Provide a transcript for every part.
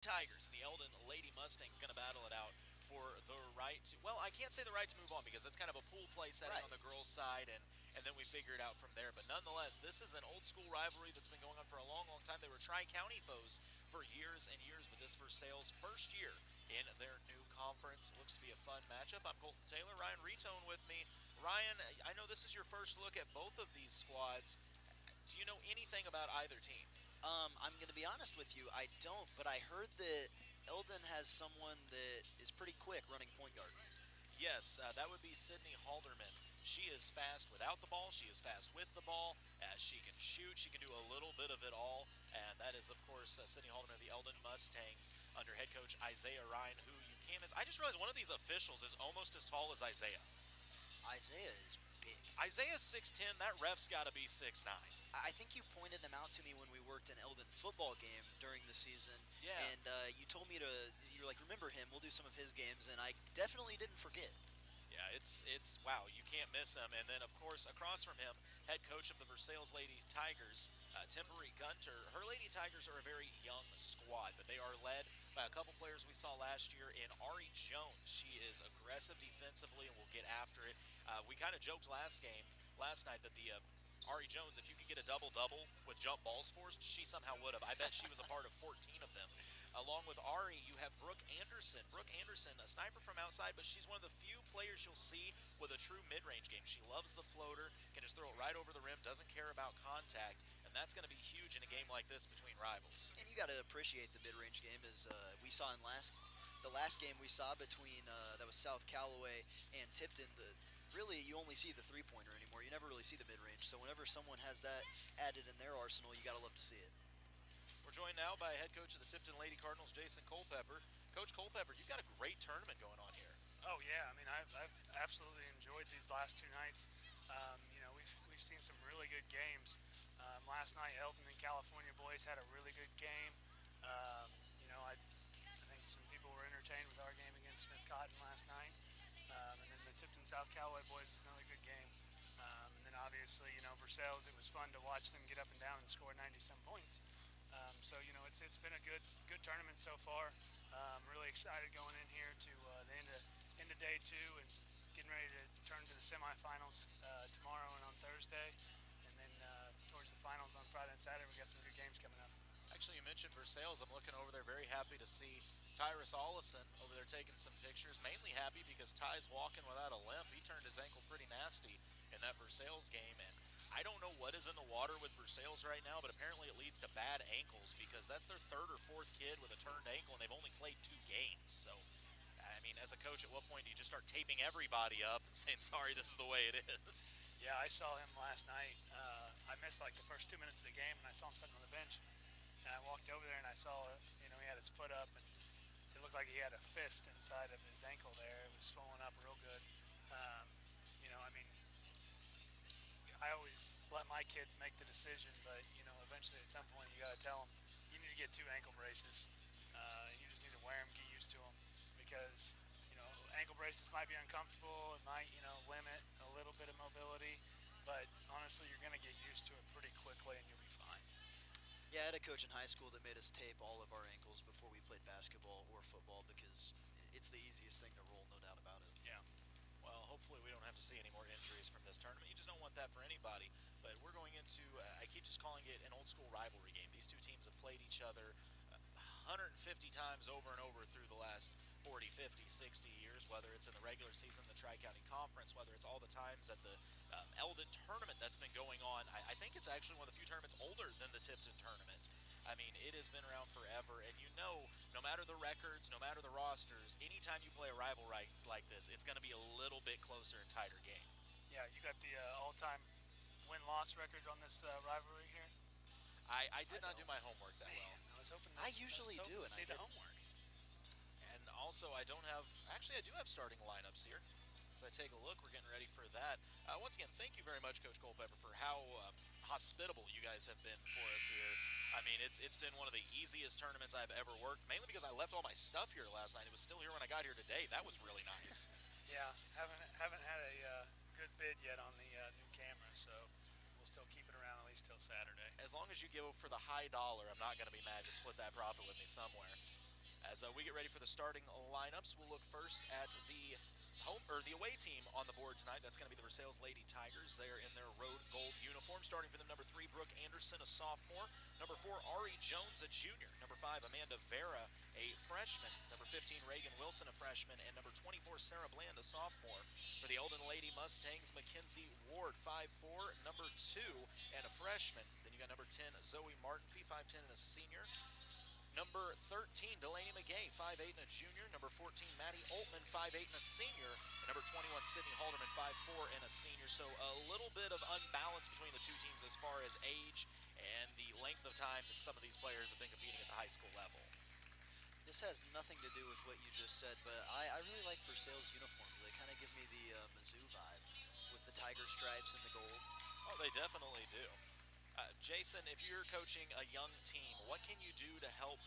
Tigers and the Eldon Lady Mustangs going to battle it out for the right to, well, I can't say the right to move on because it's kind of a pool play setting Right. on the girls' side, and then we figure it out from there. But nonetheless, this is an old school rivalry that's been going on for a long, long time. They were tri-county foes for years and years, but this Versailles' first year in their new conference. Looks to be a fun matchup. I'm Colton Taylor, Ryan Retone with me. Ryan, I know this is your first look at both of these squads. Do you know anything about either team? I'm going to be honest with you. I don't, but I heard that Eldon has someone that is pretty quick running point guard. Yes, that would be Sydney Halderman. She is fast without the ball. She is fast with the ball. She can shoot. She can do a little bit of it all. And that is, of course, Sydney Halderman of the Eldon Mustangs under head coach Isaiah Ryan, who you can't miss. I just realized one of these officials is almost as tall as Isaiah. Isaiah is big. Isaiah's 6'10". That ref's got to be 6'9". I think you pointed him out to me when we worked an Eldon football game during the season. Yeah. And you told me you were like, remember him, we'll do some of his games, and I definitely didn't forget. Yeah, it's wow, you can't miss him. And then, of course, across from him, head coach of the Versailles Lady Tigers, Timbery Gunter. Her Lady Tigers are a very young squad, but they are led by a couple players we saw last year in Ari Jones. She is aggressive defensively and will get after it. We kind of joked last night, that the Ari Jones, if you could get a double-double with jump balls forced, she somehow would have. I bet she was a part of 14 of them. Along with Ari, you have Brooke Anderson. Brooke Anderson, a sniper from outside, but she's one of the few players you'll see with a true mid-range game. She loves the floater, can just throw it right over the rim, doesn't care about contact, and that's going to be huge in a game like this between rivals. And you got to appreciate the mid-range game, as we saw in the last game we saw between that was South Callaway and Tipton. Really, you only see the three-pointer anymore. You never really see the mid-range. So whenever someone has that added in their arsenal, you got to love to see it. We're joined now by head coach of the Tipton Lady Cardinals, Jason Culpepper. Coach Culpepper, you've got a great tournament going on here. Oh yeah, I mean I've absolutely enjoyed these last two nights. We've seen some really good games. Last night, Eldon and California boys had a really good game. I think some people were entertained with our game against Smith Cotton last night. And then the Tipton South Callaway boys was another good game. And then obviously, Versailles, it was fun to watch them get up and down and score 90-some points. It's been a good tournament so far. Really excited going in here to the end of day two and getting ready to turn to the semifinals tomorrow and on Thursday. And then towards the finals on Friday and Saturday, we got some good games coming up. Actually, you mentioned Versailles. I'm looking over there, very happy to see Tyrus Ollison over there taking some pictures. Mainly happy because Ty's walking without a limp. He turned his ankle pretty nasty in that Versailles game, and I don't know what is in the water with Versailles right now, but apparently it leads to bad ankles because that's their third or fourth kid with a turned ankle, and they've only played 2 games. So, I mean, as a coach, at what point do you just start taping everybody up and saying, sorry, this is the way it is? Yeah, I saw him last night. I missed like the first 2 minutes of the game, and I saw him sitting on the bench. And I walked over there and I saw, he had his foot up, and it looked like he had a fist inside of his ankle there. It was swollen up real good. I always let my kids make the decision, but, eventually at some point you got to tell them, you need to get 2 ankle braces. You just need to wear them, get used to them, because, ankle braces might be uncomfortable. It might, limit a little bit of mobility, but honestly, you're going to get used to it pretty quickly and you'll be fine. Yeah, I had a coach in high school that made us tape all of our ankles before we played basketball or football because it's the easiest thing to roll, no doubt about it. Yeah. Well, hopefully we don't have to see any more injuries from this tournament. You just don't want that for anybody. But we're going into, I keep just calling it an old school rivalry game. These two teams have played each other 150 times over and over through the last 40, 50, 60 years, whether it's in the regular season, the Tri-County Conference, whether it's all the times at the Eldon tournament that's been going on. I think it's actually one of the few tournaments older than the Tipton tournament. I mean, it has been around forever, and no matter the records, no matter the rosters, anytime you play a rival like this, it's going to be a little bit closer and tighter game. Yeah, you got the all-time win-loss record on this rivalry here? I did not do my homework that well. I was hoping I usually do, and and see I the didn't. homework. And also, I do have starting lineups here. As I take a look, we're getting ready for that. Once again, thank you very much, Coach Culpepper, for how hospitable you guys have been for us here. I mean, it's been one of the easiest tournaments I've ever worked, mainly because I left all my stuff here last night. It was still here when I got here today. That was really nice. Yeah, haven't had a good bid yet on the new camera, so we'll still keep it around at least till Saturday. As long as you give for the high dollar, I'm not going to be mad to split that profit with me somewhere. As we get ready for the starting lineups, we'll look first at the the away team on the board tonight. That's going to be the Versailles Lady Tigers. They are in their road gold uniform. Starting for them, number 3, Brooke Anderson, a sophomore. Number 4, Ari Jones, a junior. Number 5, Amanda Vera, a freshman. Number 15, Reagan Wilson, a freshman. And number 24, Sarah Bland, a sophomore. For the Eldon Lady Mustangs, Mackenzie Ward, 5'4", number 2, and a freshman. Then you got number 10, Zoe Martin, 5'10", and a senior. Number 13, Delaney McGay, 5'8", and a junior. Number 14, Maddie Altman, 5'8", and a senior. And number 21, Sydney Halderman, 5'4", and a senior. So a little bit of unbalance between the two teams as far as age and the length of time that some of these players have been competing at the high school level. This has nothing to do with what you just said, but I really like Versailles' uniforms. They kind of give me the Mizzou vibe with the tiger stripes and the gold. Oh, they definitely do. Jason, if you're coaching a young team, what can you do to help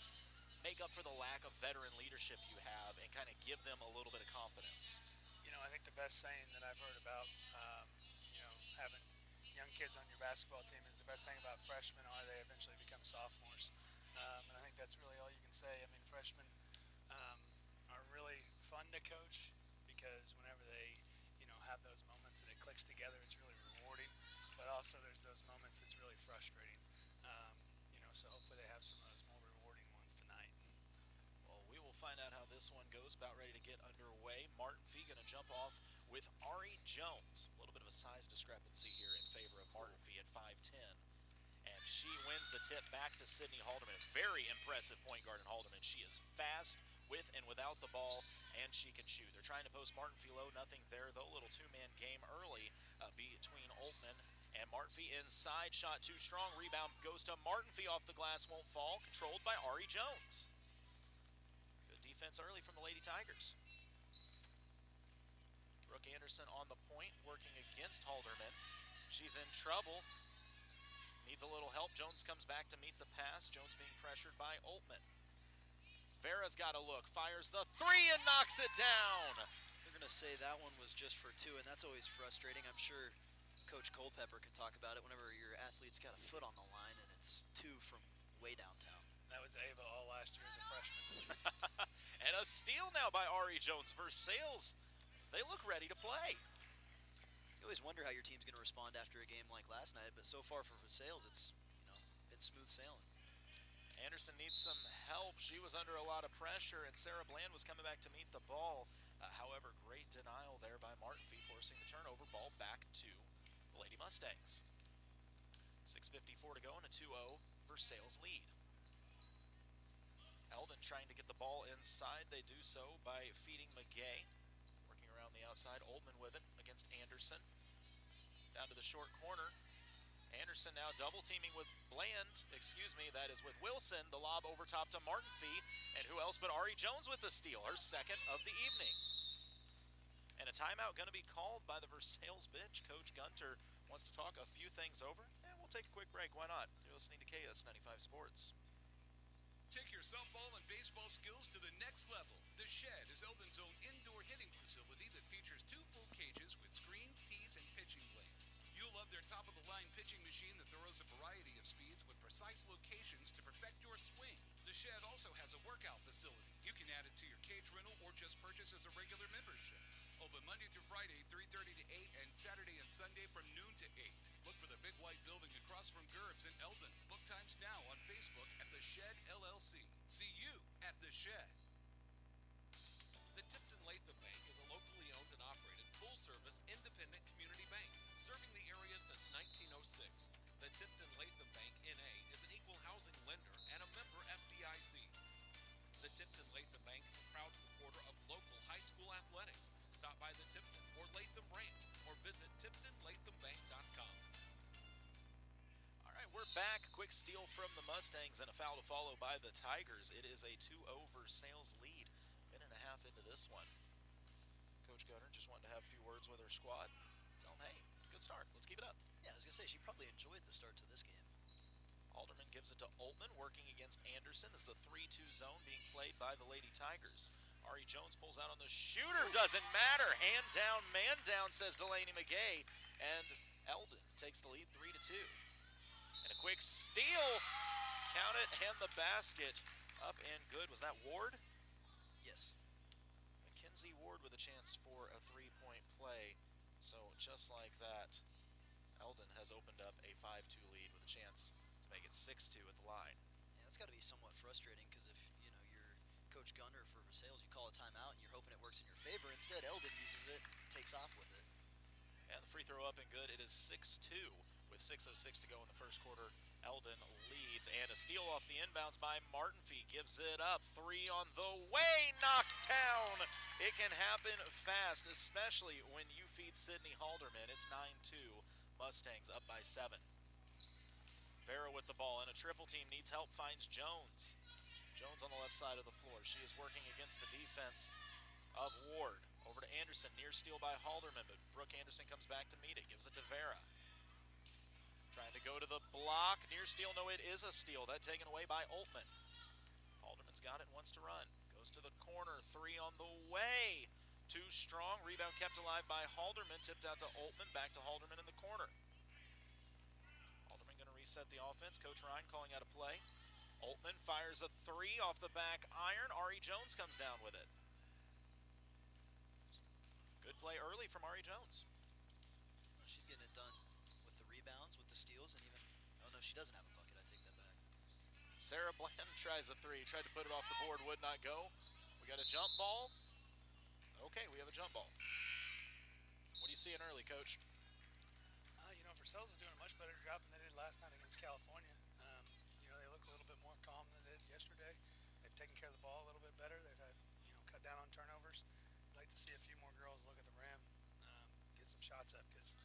make up for the lack of veteran leadership you have and kind of give them a little bit of confidence? You know, I think the best saying that I've heard about, having young kids on your basketball team is the best thing about freshmen are they eventually become sophomores. And I think that's really all you can say. I mean, freshmen are really fun to coach because whenever they, have those moments that it clicks together, it's really rewarding. But also there's those moments that's really frustrating. So hopefully they have some of those more rewarding ones tonight. Well, we will find out how this one goes. About ready to get underway. Martin Fee going to jump off with Ari Jones. A little bit of a size discrepancy here in favor of Martin Fee at 5'10". And she wins the tip back to Sydney Halderman. A very impressive point guard in Halderman. She is fast with and without the ball, and she can shoot. They're trying to post Martin Fee low. Nothing there, though. A little two-man game early between Altman and Martin Fee inside. Shot too strong. Rebound goes to Martin Fee off the glass. Won't fall. Controlled by Ari Jones. Good defense early from the Lady Tigers. Brooke Anderson on the point, working against Halderman. She's in trouble. Needs a little help. Jones comes back to meet the pass. Jones being pressured by Altman. Vera's got a look. Fires the 3 and knocks it down. They're going to say that one was just for 2, and that's always frustrating. I'm sure Coach Culpepper can talk about it whenever your athlete's got a foot on the line and it's 2 from way downtown. That was Ava all last year as a freshman. And a steal now by Ari Jones. Versailles, they look ready to play. You always wonder how your team's going to respond after a game like last night, but so far for Versailles, it's smooth sailing. Anderson needs some help. She was under a lot of pressure, and Sarah Bland was coming back to meet the ball. However, great denial there by Martin Fee, forcing the turnover. Ball back to the Lady Mustangs. 6:54 to go and a 2-0 Versailles lead. Eldon trying to get the ball inside. They do so by feeding McGay. Working around the outside. Oldman with it against Anderson. Down to the short corner. Anderson now double teaming with that is with Wilson. The lob over top to Martin Fee. And who else but Ari Jones with the steal, her second of the evening. And a timeout going to be called by the Versailles bench. Coach Gunter wants to talk a few things over. And we'll take a quick break. Why not? You're listening to KS95 Sports. Take your softball and baseball skills to the next level. The Shed is Eldon's own indoor hitting facility that features 2 full cages with screens, tees, and pitching blades. You'll love their top-of-the-line pitching machine that throws a variety of speeds with precise locations to perfect your swing. The Shed also has a workout facility. You can add it to your cage rental or just purchase as a regular membership. Open Monday through Friday, 3:30 to 8, and Saturday and Sunday from noon to 8. Look for the big white building across from Gerb's in Eldon. Book times now on Facebook at The Shed LLC. See you at The Shed. The Tipton Latham Bank is a locally owned and operated full-service independent community bank serving the area since 1906. The Tipton Latham Bank N.A. is an equal housing lender and a member FDIC. The Tipton Latham Bank is a proud supporter of local high school athletics. Stop by the Tipton or Latham branch or visit TiptonLathamBank.com. All right, we're back. Quick steal from the Mustangs and a foul to follow by the Tigers. It is a 2-0 Versailles lead. Minute and a half into this one. Coach Gunter just wanted to have a few words with her squad. Tell them, hey, good start. Let's keep it up. Yeah, I was going to say, she probably enjoyed the start to this game. Alderman gives it to Altman, working against Anderson. This is a 3-2 zone being played by the Lady Tigers. Ari Jones pulls out on the shooter. Doesn't matter. Hand down, man down, says Delaney McGay. And Eldon takes the lead 3-2. And a quick steal. Count it, and the basket up and good. Was that Ward? Yes. Mackenzie Ward with a chance for a three-point play. So just like that, Eldon has opened up a 5-2 lead with a chance to make it 6-2 at the line. Yeah, that's got to be somewhat frustrating because if you're Coach Gunner for Versailles, you call a timeout and you're hoping it works in your favor. Instead, Eldon uses it and takes off with it. And the free throw up and good. It is 6-2 with 6:06 to go in the first quarter. Eldon leads, and a steal off the inbounds by Martinfee gives it up. Three on the way, knocked down. It can happen fast, especially when you feed Sydney Halderman. It's 9-2. Mustangs up by 7. Vera with the ball, and a triple team needs help, finds Jones. Jones on the left side of the floor. She is working against the defense of Ward. Over to Anderson, near steal by Halderman, but Brooke Anderson comes back to meet it, gives it to Vera. Trying to go to the block, near steal, no, it is a steal. That taken away by Oltman. Halderman's got it, wants to run. Goes to the corner, three on the way. Too strong, rebound kept alive by Halderman, tipped out to Oltman, back to Halderman in the corner. Halderman gonna reset the offense, Coach Ryan calling out a play. Oltman fires a three off the back iron, Ari Jones comes down with it. Good play early from Ari Jones. Well, she's getting it done with the rebounds, with the steals, and even, oh no, she doesn't have a bucket, I take that back. Sarah Bland tries a three, tried to put it off the board, would not go. We got a jump ball. Okay, we have a jump ball. What are you seeing early, Coach? Versailles is doing a much better job than they did last night against California. They look a little bit more calm than they did yesterday. They've taken care of the ball a little bit better. They've had, cut down on turnovers. I'd like to see a few more girls look at the rim, get some shots up because, if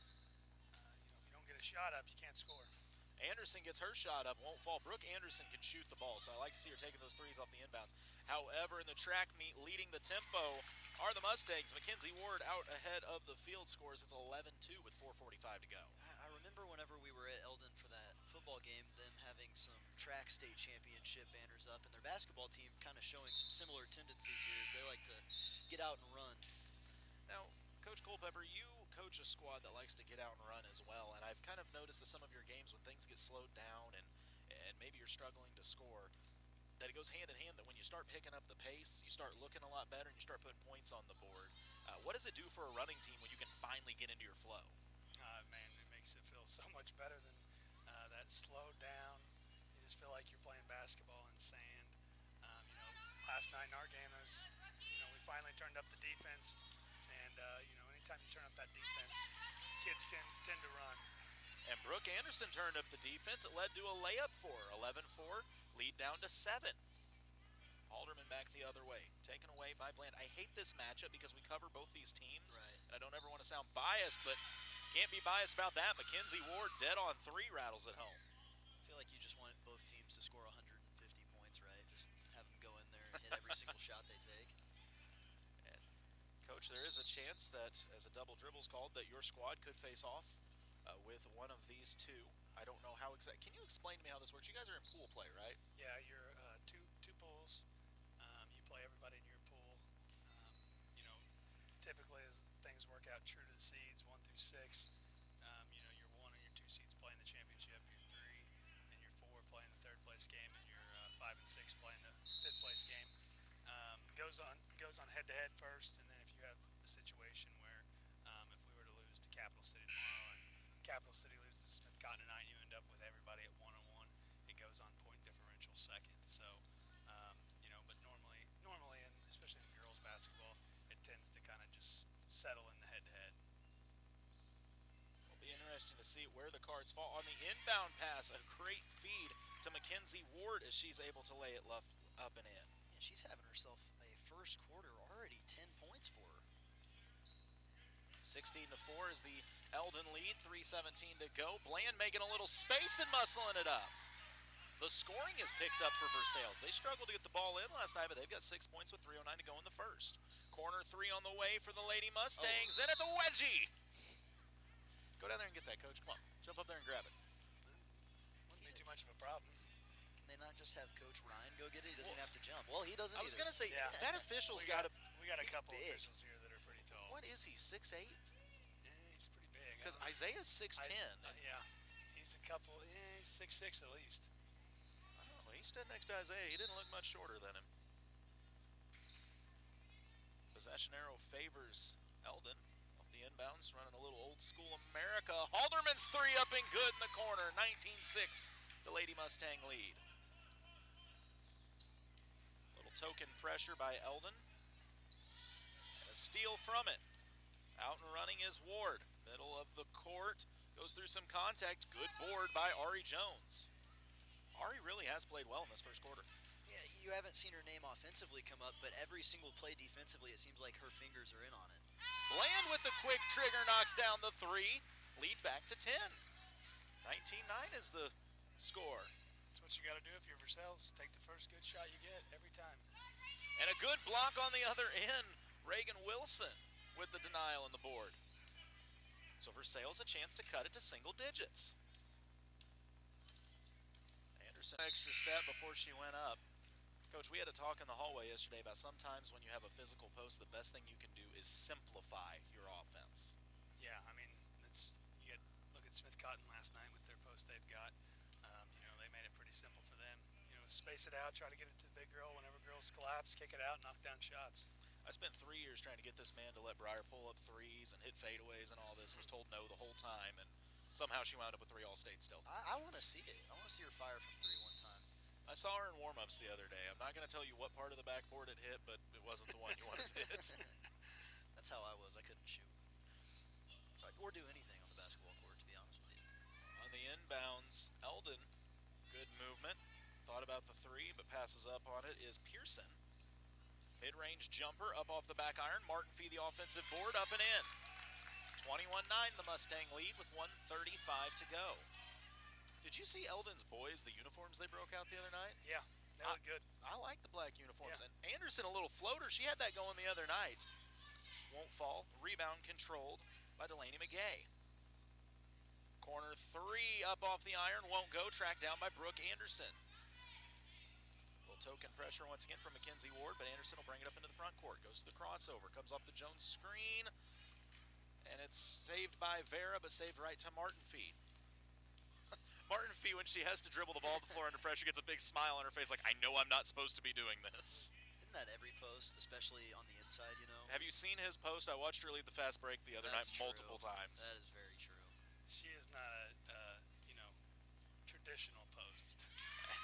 you don't get a shot up, you can't score. Anderson gets her shot up, won't fall. Brooke Anderson can shoot the ball, so I like to see her taking those threes off the inbounds. However, in the track meet, leading the tempo are the Mustangs. Mackenzie Ward out ahead of the field scores. It's 11-2 with 4:45 to go. I remember whenever we were at Eldon for that football game, them having some track state championship banners up, and their basketball team kind of showing some similar tendencies here as they like to get out and run. Now, Coach Culpepper, you coach a squad that likes to get out and run as well, and I've kind of noticed that some of your games when things get slowed down and maybe you're struggling to score, that it goes hand in hand that when you start picking up the pace, you start looking a lot better and you start putting points on the board. What does it do for a running team when you can finally get into your flow? Man, it makes it feel so much better than that slowed down. You just feel like you're playing basketball in sand. Last night in our game, we finally turned up the defense, and anytime you turn up that defense, kids can tend to run. And Brooke Anderson turned up the defense. It led to a layup for her. 11-4, lead down to 7. Halderman back the other way, taken away by Bland. I hate this matchup because we cover both these teams. Right. And I don't ever want to sound biased, but can't be biased about that. Mackenzie Ward dead on 3 rattles at home. I feel like you just want both teams to score 150 points, right? Just have them go in there and hit every single shot they take. And Coach, there is a chance that as a double dribble is called, that your squad could face off with one of these two. I don't know how exact. Can you explain to me how this works? You guys are in pool play, right? Yeah, you're two pools. You play everybody in your pool. Typically as things work out true to the seeds, 1 through 6, your 1 and your 2 seeds playing the championship, your 3 and your 4 playing the 3rd place game, and your 5 and 6 playing the 5th place game. Goes on head-to-head first, and then if you have a situation where if we were to lose to Capital City tomorrow and Capital City loses to Smith Cotton tonight, you end up with everybody at 1-on-1. It goes on point differential second. So, but normally, and especially in girls basketball, it tends to kind of just settle in the head-to-head. It'll be interesting to see where the cards fall. On the inbound pass, a great feed to Mackenzie Ward as she's able to lay it up and in. And she's having herself a first quarter already 10 points for her. 16-4 is the Eldon lead, 3:17 to go. Bland making a little space and muscling it up. The scoring is picked up for Versailles. They struggled to get the ball in last night, but they've got 6 points with 3:09 to go in the first. Corner 3 on the way for the Lady Mustangs, and it's a wedgie! Go down there and get that, Coach. Come on, jump up there and grab it. Wouldn't be too much of a problem. Can they not just have Coach Ryan go get it? He doesn't even have to jump. Well, he doesn't I was either. going to say, Yeah. that official's got to... We got a He's couple big. officials here that are pretty tall. What is he, 6'8"? Yeah, he's pretty big. Because Isaiah's 6'10". Yeah, he's he's 6'6" at least. I don't know, he stood next to Isaiah. He didn't look much shorter than him. Fashion arrow favors Eldon. Off the inbounds, running a little old school America. Halderman's three up and good in the corner. 19-6, the Lady Mustang lead. Little token pressure by Eldon. And a steal from it. Out and running is Ward. Middle of the court. Goes through some contact. Good board by Ari Jones. Ari really has played well in this first quarter. Yeah, you haven't seen her name offensively come up, but every single play defensively, it seems like her fingers are in on it. Bland with the quick trigger knocks down the three. Lead back to 10. 19-9 is the score. That's what you got to do if you're Versailles. Take the first good shot you get every time. And a good block on the other end. Reagan Wilson with the denial on the board. So Versailles a chance to cut it to single digits. Anderson extra step before she went up. Coach, we had a talk in the hallway yesterday about sometimes when you have a physical post, the best thing you can do is simplify your offense. Yeah, I mean, look at Smith Cotton last night with their post they've got. They made it pretty simple for them. Space it out, try to get it to the big girl. Whenever girls collapse, kick it out, knock down shots. I spent 3 years trying to get this man to let Breyer pull up threes and hit fadeaways and all this. Was told no the whole time, and somehow she wound up with 3 All-State still. I want to see it. I want to see her fire from three one time. I saw her in warm-ups the other day. I'm not going to tell you what part of the backboard it hit, but it wasn't the one you wanted to hit. That's how I was. I couldn't shoot. Or do anything on the basketball court, to be honest with you. On the inbounds, Eldon, good movement. Thought about the three, but passes up on it is Pearson. Mid-range jumper up off the back iron. Martin Fee the offensive board, up and in. 21-9 the Mustang lead with 1:35 to go. Did you see Eldon's boys, the uniforms they broke out the other night? Yeah, they look good. I like the black uniforms. Yeah. And Anderson, a little floater. She had that going the other night. Won't fall. Rebound controlled by Delaney McGay. Corner three up off the iron. Won't go. Tracked down by Brooke Anderson. Little token pressure once again from Mackenzie Ward, but Anderson will bring it up into the front court. Goes to the crossover. Comes off the Jones screen. And it's saved by Vera, but saved right to Martin Fee. Martin Fee, when she has to dribble the ball to the floor under pressure, gets a big smile on her face like, I know I'm not supposed to be doing this. Isn't that every post, especially on the inside, Have you seen his post? I watched her lead the fast break the other night true. multiple times. That is very true. She is not a traditional post.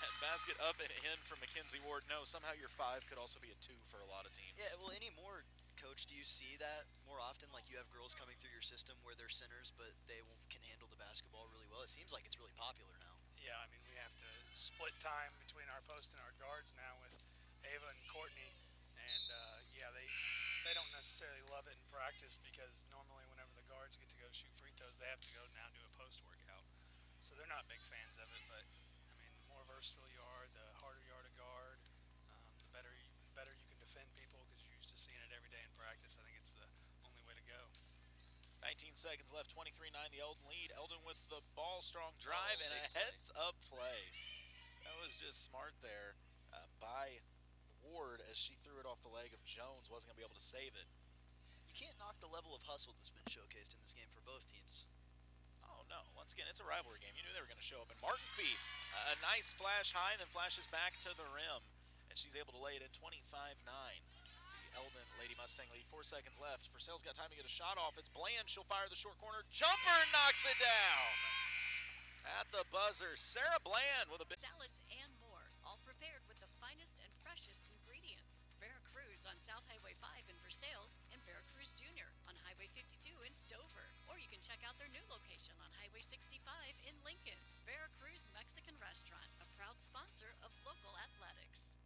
And basket up and in from Mackenzie Ward. No, somehow your 5 could also be a 2 for a lot of teams. Yeah, well, anymore, Coach, do you see that more often? Like you have girls coming through your system where they're centers, but they can handle the basketball really well. It seems like it's really popular now. Yeah, I mean, we have to split time between our post and our guards now with Ava and Courtney. And, they don't necessarily love it in practice because normally whenever the guards get to go shoot free throws, they have to go now do a post workout. So they're not big fans of it, but, I mean, the more versatile you are, the harder you are to guard, the better you can defend people because you're used to seeing it every day in practice. I think it's the only way to go. 19 seconds left, 23-9 the Eldon lead. Eldon with the ball, strong drive, and a big play. heads-up play. That was just smart there by Ward as she threw it off the leg of Jones. Wasn't going to be able to save it. You can't knock the level of hustle that's been showcased in this game for both teams. Oh, no. Once again, it's a rivalry game. You knew they were going to show up. And Martin Fee, a nice flash high, and then flashes back to the rim. And she's able to lay it in 25-9. Eldon Lady Mustang lead. 4 seconds left. Versailles got time to get a shot off. It's Bland. She'll fire the short corner. Jumper knocks it down. At the buzzer, Sarah Bland with a big... Salads and more, all prepared with the finest and freshest ingredients. Veracruz on South Highway 5 in Versailles and Veracruz Jr. on Highway 52 in Stover. Or you can check out their new location on Highway 65 in Lincoln. Veracruz Mexican Restaurant, a proud sponsor of local athletics.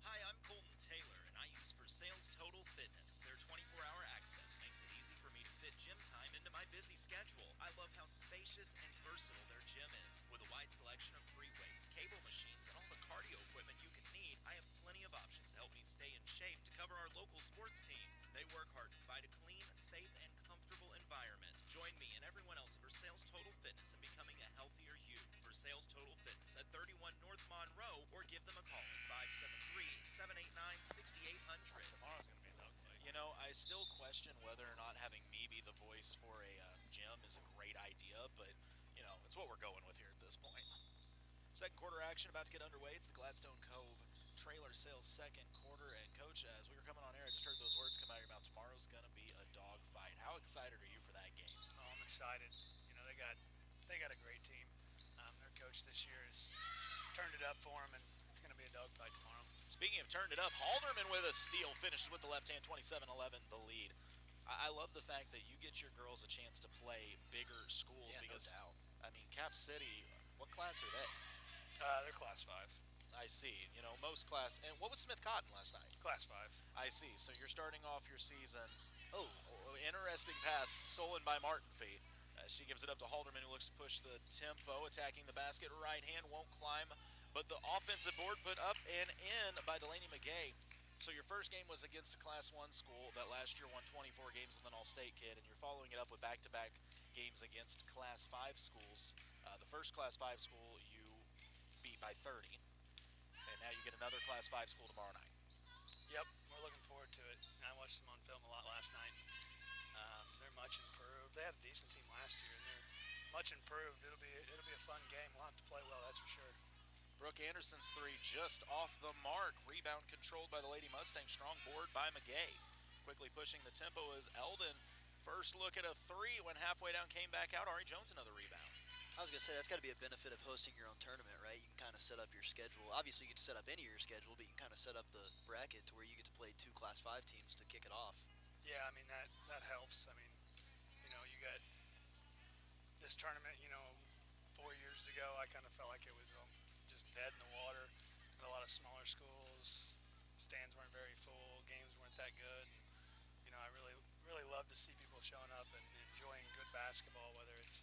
Hi, I'm Colton Taylor, and I use Versailles Total Fitness. Their 24-hour access makes it easy for me to fit gym time into my busy schedule. I love how spacious and versatile their gym is. With a wide selection of free weights, cable machines, and all the cardio equipment you can need, I have plenty of options to help me stay in shape to cover our local sports teams. They work hard to provide a clean, safe, and comfortable environment. Join me and everyone else at Versailles Total Fitness in becoming a healthier you. Versailles Total Fitness at 31 North Monroe, or give them a call at 573-789-6800. Tomorrow's going to be an ugly. You know, I still question whether or not having me be the voice for a gym is a great idea, but, it's what we're going with here at this point. Second quarter action about to get underway. It's the Gladstone Cove Trailer Sales second quarter. And, Coach, as we were coming on air, I just heard those words come out of your mouth. excited are you for that game? Oh, I'm excited. You know, they got a great team. Their coach this year has turned it up for them, and it's going to be a dogfight tomorrow. Speaking of turned it up, Halderman with a steal finishes with the left hand, 27-11, the lead. I love the fact that you get your girls a chance to play bigger schools because, no doubt. I mean, Cap City, what class are they? They're Class 5. I see. You know, most class. And what was Smith Cotton last night? Class 5. I see. So you're starting off your season. Oh, Interesting pass stolen by Martin Fee. She gives it up to Halderman, who looks to push the tempo, attacking the basket. Right hand won't climb, but the offensive board put up and in by Delaney McGay. So your first game was against a Class 1 school that last year won 24 games with an All-State kid, and you're following it up with back-to-back games against Class 5 schools. The first Class 5 school you beat by 30, and now you get another Class 5 school tomorrow night. Yep, we're looking forward to it. I watched them on film a lot last night. They're much improved. They had a decent team last year, and they're much improved. It'll be a fun game. We'll have to play well, that's for sure. Brooke Anderson's three just off the mark. Rebound controlled by the Lady Mustangs. Strong board by McGay. Quickly pushing the tempo is Eldon. First look at a three. Went halfway down, came back out. Ari Jones another rebound. I was going to say, that's got to be a benefit of hosting your own tournament, right? You can kind of set up your schedule. Obviously, you get to set up any of your schedule, but you can kind of set up the bracket to where you get to play 2 Class 5 teams to kick it off. Yeah, I mean, that helps. I mean, you know, you got this tournament, you know, 4 years ago, I kind of felt like it was just dead in the water. Had a lot of smaller schools, stands weren't very full, games weren't that good. And, you know, I really love to see people showing up and enjoying good basketball, whether it's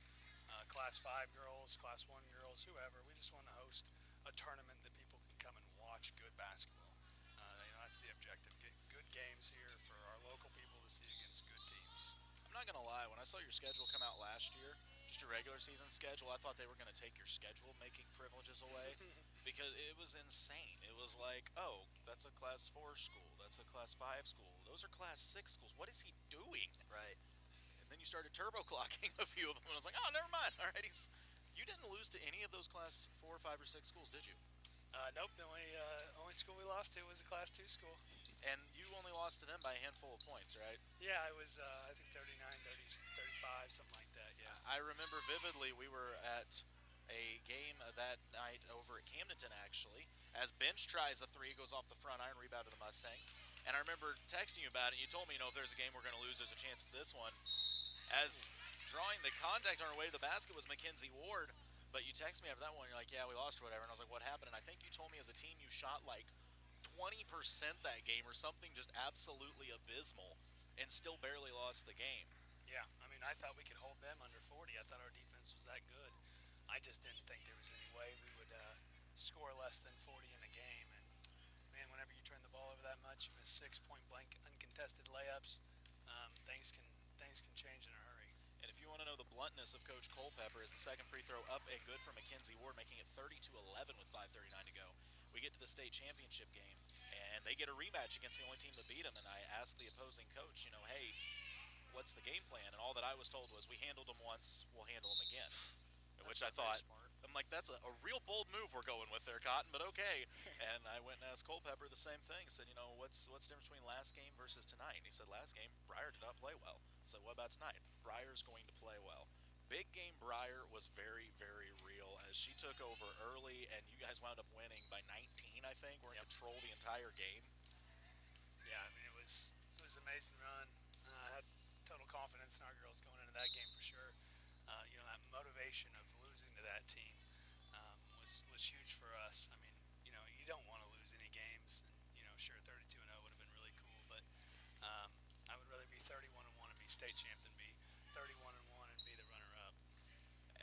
Class 5 girls, Class 1 girls, whoever. We just want to host a tournament that people can come and watch good basketball. You know, that's the objective, get good games here for our local people to see against good teams. I'm not going to lie. When I saw your schedule come out last year, just your regular season schedule, I thought they were going to take your schedule making privileges away because it was insane. It was like, oh, that's a Class 4 school. That's a Class 5 school. Those are Class 6 schools. What is he doing? Right. Then you started turbo clocking a few of them, and I was like, oh, never mind. All right, you didn't lose to any of those Class 4, 5, or 6 schools, did you? Nope, the only school we lost to was a Class 2 school. And you only lost to them by a handful of points, right? Yeah, it was, I think 39, 30, 35, something like that, yeah. I remember vividly we were at a game that night over at Camdenton, actually, as Bench tries a three, goes off the front iron, rebound to the Mustangs. And I remember texting you about it, and you told me, you know, if there's a game we're going to lose, there's a chance to this one. As drawing the contact on our way to the basket was Mackenzie Ward, but you text me after that one, you're like, yeah, we lost or whatever, and I was like, what happened? And I think you told me as a team you shot like 20% that game or something just absolutely abysmal and still barely lost the game. Yeah, I mean, I thought we could hold them under 40. I thought our defense was that good. I just didn't think there was any way we would score less than 40 in a game. And, man, whenever you turn the ball over that much, you miss 6 point-blank uncontested layups, things can change in a hurry. And if you want to know the bluntness of Coach Culpepper, is the second free throw up and good for Mackenzie Ward, making it 32-11 with 5:39 to go. We get to the state championship game, and they get a rematch against the only team that beat them. And I asked the opposing coach, you know, hey, what's the game plan? And all that I was told was, we handled them once, we'll handle them again. Which I thought, I'm like, that's a real bold move we're going with there, Cotton, but okay. And I went and asked Culpepper the same thing. Said, you know, what's the difference between last game versus tonight? And he said, last game, Breyer did not play well. So what about tonight? Breyer's going to play well. Big game Breyer was very, very real as she took over early, and you guys wound up winning by 19, I think. We're in control the entire game. Yeah, I mean, it was an amazing run. I had total confidence in our girls going into that game for sure. You know, that motivation of losing to that team was huge for us. I mean, you know, you don't want to lose any games. And, you know, sure, 32-0 would have been really cool, but I would rather be 31-1 and be state champ than be 31-1 and be the runner-up.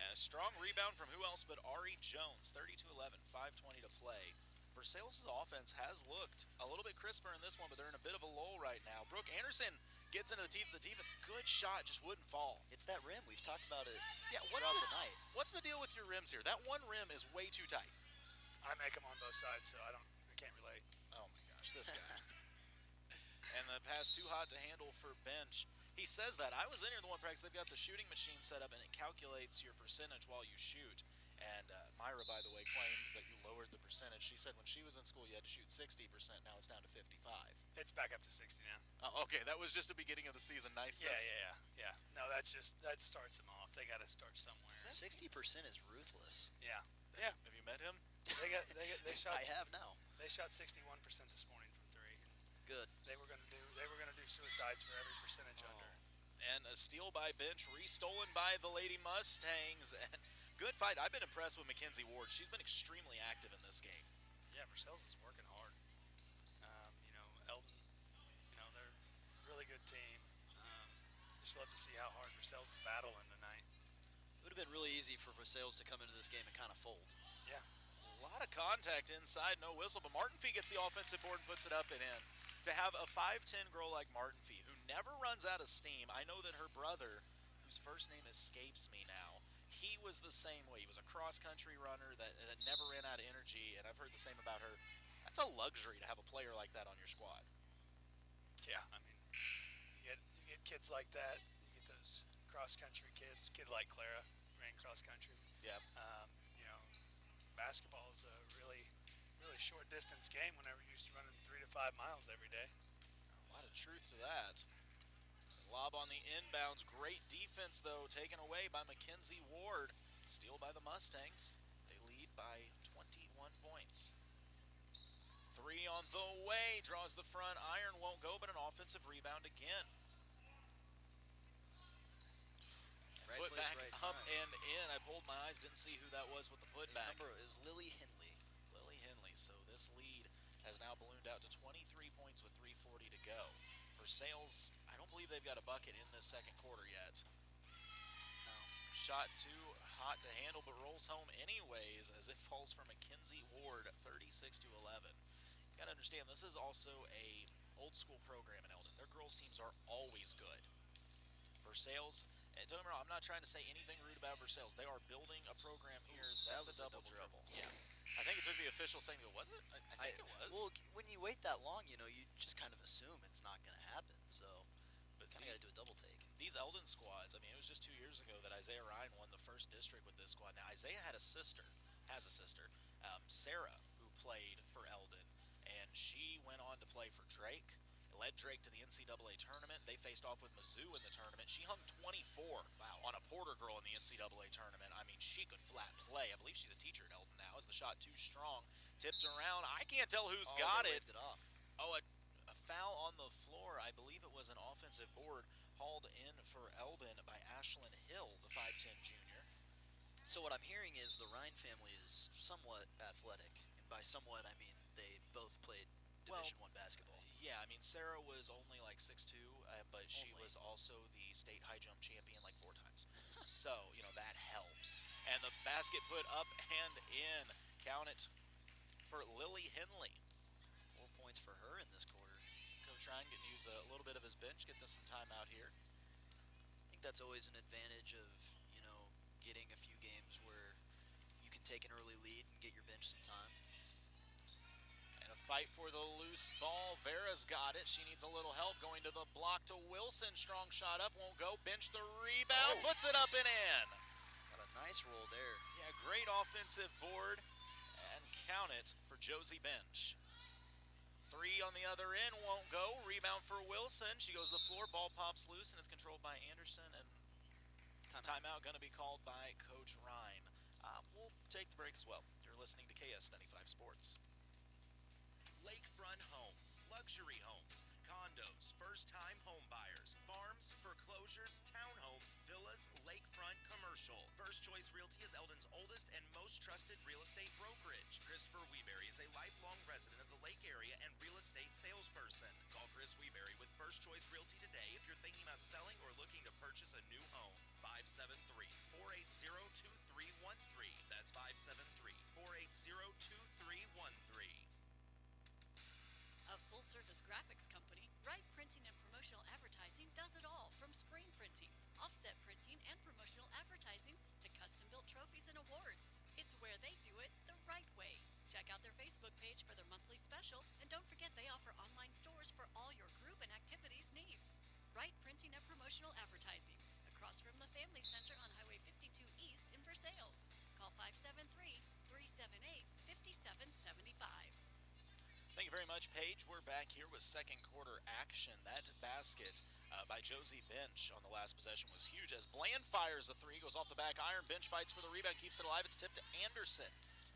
A strong rebound from who else but Ari Jones, 32-11, 5:20 to play. Versailles' offense has looked a little bit crisper in this one, but they're in a bit of a lull right now. Brooke Anderson gets into the teeth of the defense. Good shot, just wouldn't fall. It's that rim. We've talked about it What's throughout the night. What's the deal with your rims here? That one rim is way too tight. I make them on both sides, so I can't relate. Oh my gosh, this guy. And the pass too hot to handle for Bench. He says that. I was in here the one practice. They've got the shooting machine set up, and it calculates your percentage while you shoot. And Myra, by the way, claims that you lowered the percentage. She said when she was in school you had to shoot 60%. Now it's down to 55. It's back up to 60 now. Okay, that was just the beginning of the season. Niceness. Yeah. No, that starts them off. They got to start somewhere. 60% is ruthless. Yeah. Have you met him? They shot. I have now. They shot 61% this morning from three. Good. They were gonna do suicides for every percentage under. And a steal by bench, restolen by the Lady Mustangs. And good fight. I've been impressed with Mackenzie Ward. She's been extremely active in this game. Yeah, Versailles is working hard. Eldon, they're a really good team. Just love to see how hard Versailles is battling tonight. It would have been really easy for Versailles to come into this game and kind of fold. Yeah. A lot of contact inside, no whistle, but Martin Fee gets the offensive board and puts it up and in. To have a 5'10" girl like Martin Fee, who never runs out of steam, I know that her brother, whose first name escapes me now, he was the same way. He was a cross-country runner that never ran out of energy, and I've heard the same about her. That's a luxury to have a player like that on your squad. Yeah, I mean, you get kids like that. You get those cross-country kids. Kid like Clara ran cross-country. Yeah. Basketball is a really short distance game whenever you're used to running 3 to 5 miles every day. A lot of truth to that. Lob on the inbounds. Great defense, though, taken away by Mackenzie Ward. Steal by the Mustangs. They lead by 21 points. 3 on the way. Draws the front. Iron won't go, but an offensive rebound again. Right Put place, back right up time. and in. I pulled my eyes, didn't see who that was with the His putback. number is Lily Henley. Lily Henley. So this lead has now ballooned out to 23 points with 3:40 to go. Versailles, I don't believe they've got a bucket in this second quarter yet. No. Shot too hot to handle, but rolls home anyways as it falls for Mackenzie Ward, 36-11. You got to understand, this is also a old school program in Eldon. Their girls teams are always good. Versailles, and don't get me wrong, I'm not trying to say anything rude about Versailles. They are building a program here. That That's was a a double double dribble. Yeah. I think it took the official saying, was it? I think it was. Well, when you wait that long, you just kind of assume it's not going to happen. So, But kind of got to do a double take. these Eldon squads, I mean, it was just 2 years ago that Isaiah Ryan won the first district with this squad. Now, Isaiah has a sister, Sarah, who played for Eldon, and she went on to play for Drake, led Drake to the NCAA tournament. They faced off with Mizzou in the tournament. She hung 24 on a Porter girl in the NCAA tournament. I mean, she could flat play. I believe she's a teacher at Eldon now. Is the shot too strong? Tipped around. I can't tell who's got they it. waved it off. Oh, a foul on the floor. I believe it was an offensive board hauled in for Eldon by Ashlyn Hill, the 5'10" junior. So what I'm hearing is the Ryan family is somewhat athletic, and by somewhat I mean they both played Division I basketball. Yeah, I mean, Sarah was only like 6'2", but she Only. was also the state high jump champion like 4 times. So, that helps. And the basket put up and in. Count it for Lily Henley. 4 points for her in this quarter. Coach Ryan getting to use a little bit of his bench, get this some time out here. I think that's always an advantage of, getting a few games where you can take an early lead and get your bench some time. And a fight for the loose ball. Vera's got it. She needs a little help going to the block to Wilson. Strong shot up, won't go. Bench the rebound, puts it up and in. Got a nice roll there. Yeah, great offensive board. And count it for Josie Bench. 3 on the other end, won't go. Rebound for Wilson. She goes to the floor. Ball pops loose and is controlled by Anderson. And timeout going to be called by Coach Ryan. We'll take the break as well. You're listening to KS95 Sports. Lakefront Homes, luxury homes, condos, first-time home buyers, farms, foreclosures, townhomes, villas, lakefront, commercial. First Choice Realty is Eldon's oldest and most trusted real estate brokerage. Christopher Weeberry is a lifelong resident of the Lake area and real estate salesperson. Call Chris Weeberry with First Choice Realty today if you're thinking about selling or looking to purchase a new home. 573-480-2313. That's 573-480-2313. A full-service graphics company, Wright Printing and Promotional Advertising does it all from screen printing, offset printing, and promotional advertising to custom-built trophies and awards. It's where they do it the right way. Check out their Facebook page for their monthly special, and don't forget they offer online stores for all your group and activities needs. Wright Printing and Promotional Advertising, across from the Family Center on Highway 52 East in Versailles. Call 573-378-5775. Thank you very much, Paige. We're back here with second quarter action. That basket by Josie Bench on the last possession was huge as Bland fires a three, goes off the back iron. Bench fights for the rebound, keeps it alive. It's tipped to Anderson.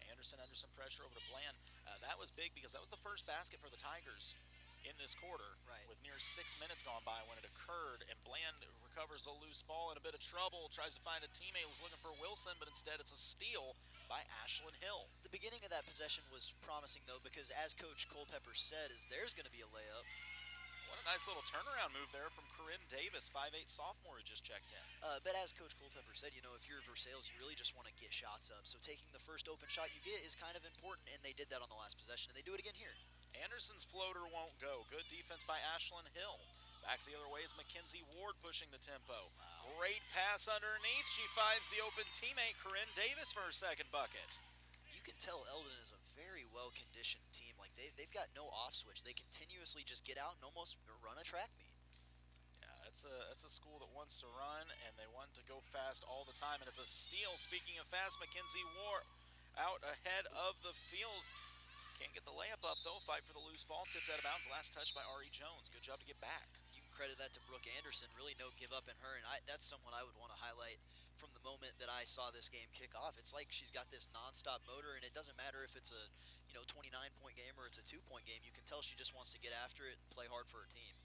Anderson under some pressure over to Bland. That was big because that was the first basket for the Tigers in this quarter, right, with near 6 minutes gone by when it occurred, and Bland recovers the loose ball in a bit of trouble, tries to find a teammate who's looking for Wilson, but instead it's a steal by Ashlyn Hill. The beginning of that possession was promising, though, because as Coach Culpepper said, there's going to be a layup. What a nice little turnaround move there from Corinne Davis, 5'8 sophomore who just checked in. But as Coach Culpepper said, if you're Versailles, you really just want to get shots up. So taking the first open shot you get is kind of important, and they did that on the last possession, and they do it again here. Anderson's floater won't go. Good defense by Ashlyn Hill. Back the other way is Mackenzie Ward pushing the tempo. Wow. Great pass underneath. She finds the open teammate, Corinne Davis, for her second bucket. You can tell Eldon is a very well-conditioned team. Like they've got no off switch. They continuously just get out and almost run a track meet. Yeah, it's a school that wants to run, and they want to go fast all the time. And it's a steal. Speaking of fast, Mackenzie Ward out ahead of the field. Can't get the layup up, though. Fight for the loose ball. Tipped out of bounds. Last touch by Ari Jones. Good job to get back. You can credit that to Brooke Anderson. Really no give up in her, and that's someone I would want to highlight from the moment that I saw this game kick off. It's like she's got this nonstop motor, and it doesn't matter if it's a 29-point game or it's a 2-point game. You can tell she just wants to get after it and play hard for her team.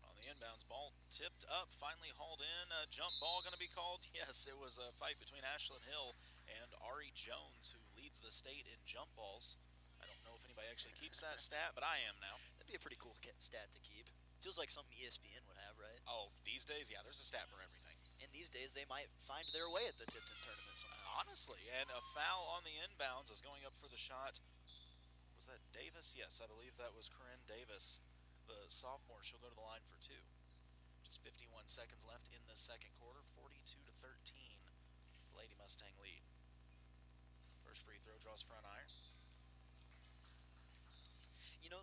On the inbounds, ball tipped up, finally hauled in. A jump ball going to be called? Yes, it was a fight between Ashlyn Hill and Ari Jones, who leads the state in jump balls. I don't know if anybody actually keeps that stat, but I am now. That'd be a pretty cool stat to keep. Feels like something ESPN would have, right? Oh, these days, yeah, there's a stat for everything. And these days, they might find their way at the Tipton tournament somehow. Honestly, and a foul on the inbounds is going up for the shot. Was that Davis? Yes, I believe that was Corinne Davis, the sophomore. She'll go to the line for two. Just 51 seconds left in the second quarter, 42-13. Lady Mustang lead. First free throw draws front iron.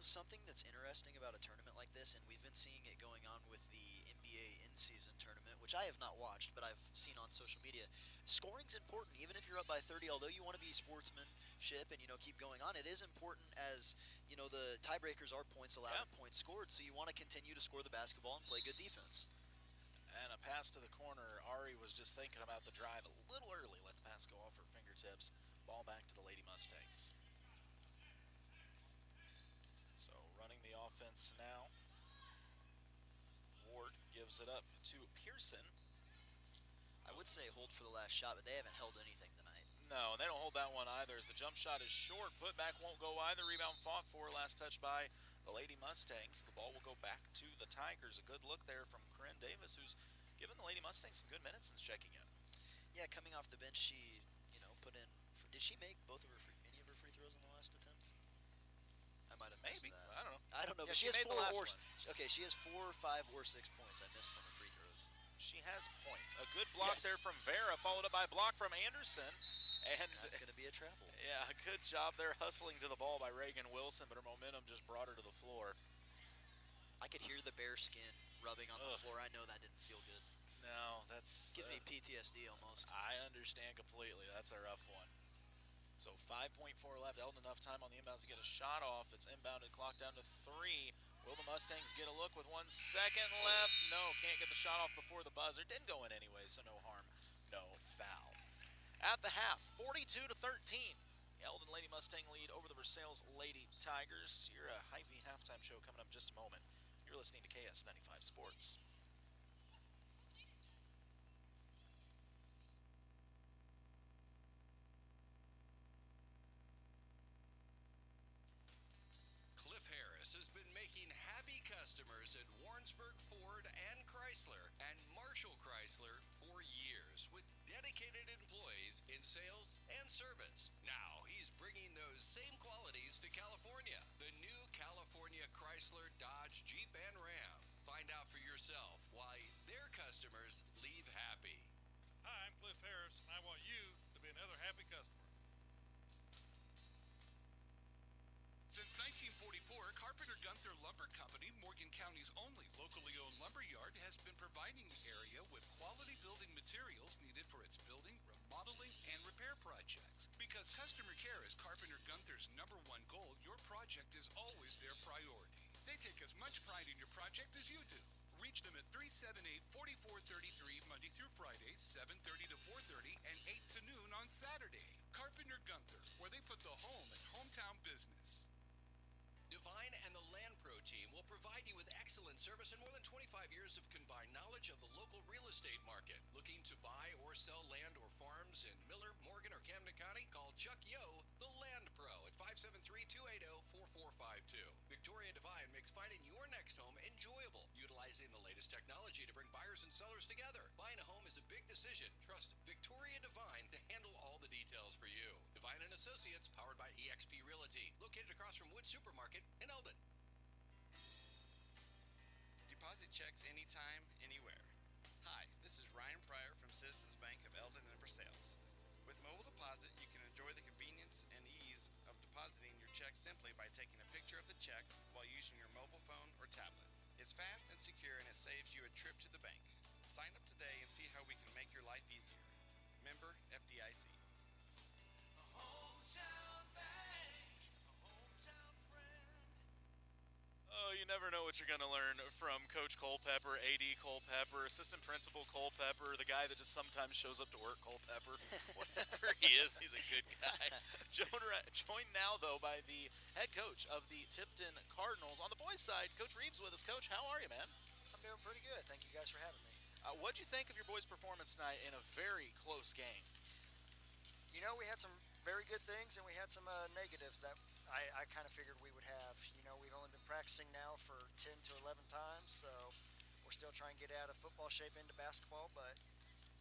Something that's interesting about a tournament like this, and we've been seeing it going on with the NBA in-season tournament, which I have not watched, but I've seen on social media. Scoring's important, even if you're up by 30. Although you want to be sportsmanship and keep going on, it is important as the tiebreakers are points allowed and points scored. So you want to continue to score the basketball and play good defense. And a pass to the corner. Ari was just thinking about the drive a little early. Let the pass go off her fingertips. Ball back to the Lady Mustangs. Offense now. Ward gives it up to Pearson. I would say hold for the last shot, but they haven't held anything tonight. No, they don't hold that one either. The jump shot is short. Putback won't go either. Rebound fought for. Last touch by the Lady Mustangs. The ball will go back to the Tigers. A good look there from Corinne Davis, who's given the Lady Mustangs some good minutes since checking in. Yeah, coming off the bench, she put in. Did she make any of her free throws in the last attempt? I might have missed Maybe. that. I don't know. Yeah, but she has made 4 the last or one. Okay, she has 4, 5, or 6 points. I missed on the free throws. She has points. A good block Yes. there from Vera, followed up by a block from Anderson. And that's going to be a travel. Yeah, good job there hustling to the ball by Reagan Wilson, but her momentum just brought her to the floor. I could hear the bare skin rubbing on the floor. I know that didn't feel good. No, that's gives me PTSD almost. I understand completely. That's a rough one. So 5.4 left. Eldon enough time on the inbounds to get a shot off. It's inbounded, clock down to 3. Will the Mustangs get a look with 1 second left? No, can't get the shot off before the buzzer. Didn't go in anyway, so no harm, no foul. At the half, 42-13. Eldon Lady Mustang lead over the Versailles Lady Tigers. Your Hy-Vee halftime show coming up in just a moment. You're listening to KS95 Sports. Has been making happy customers at Warrensburg Ford and Chrysler and Marshall Chrysler for years with dedicated employees in sales and service. Now he's bringing those same qualities to California. The new California Chrysler, Dodge, Jeep, and Ram. Find out for yourself why their customers leave happy. Hi, I'm Cliff Harris, and I want you to be another happy customer. Since 1944, Carpenter Gunther Lumber Company, Morgan County's only locally owned lumber yard, has been providing the area with quality building materials needed for its building, remodeling, remodeling, and repair projects. Because customer care is Carpenter Gunther's #1 goal, your project is always their priority. They take as much pride in your project as you do. Reach them at 378-4433 Monday through Friday, 7:30 to 4:30, and 8 to noon on Saturday. Carpenter Gunther, where they put the home in hometown business. Divine and the Land Pro team will provide you with excellent service and more than 25 years of combined knowledge of the local real estate market. Looking to buy or sell land or farms in Miller, Morgan, or Camden County? Call Chuck Yo, the Land Pro, at 573-280-4452. Victoria Divine makes finding your next home enjoyable, utilizing the latest technology to bring buyers and sellers together. Buying a home is a big decision. Trust Victoria Divine to handle all the details for you. Divine and Associates, powered by eXp Realty, located across from Wood Supermarket in Eldon. Deposit checks anytime, anywhere. Hi, this is Ryan Pryor from Citizens Bank of Eldon and Versailles. With mobile deposit, you can enjoy the convenience and ease of depositing your check simply by taking a picture of the check while using your mobile phone or tablet. It's fast and secure, and it saves you a trip to the bank. Sign up today and see how we can make your life easier. Member FDIC. Oh, you never know what you're going to learn from Coach Culpepper, AD Culpepper, Assistant Principal Culpepper, the guy that just sometimes shows up to work, Culpepper. Whatever he is, he's a good guy. Joined now, though, by the head coach of the Tipton Cardinals. On the boys' side, Coach Reeves with us. Coach, how are you, man? I'm doing pretty good. Thank you guys for having me. What'd you think of your boys' performance tonight in a very close game? You know, we had some very good things, and we had some negatives that I kind of figured we would have. You know, we've only been practicing now for 10 to 11 times, so we're still trying to get out of football shape into basketball. But,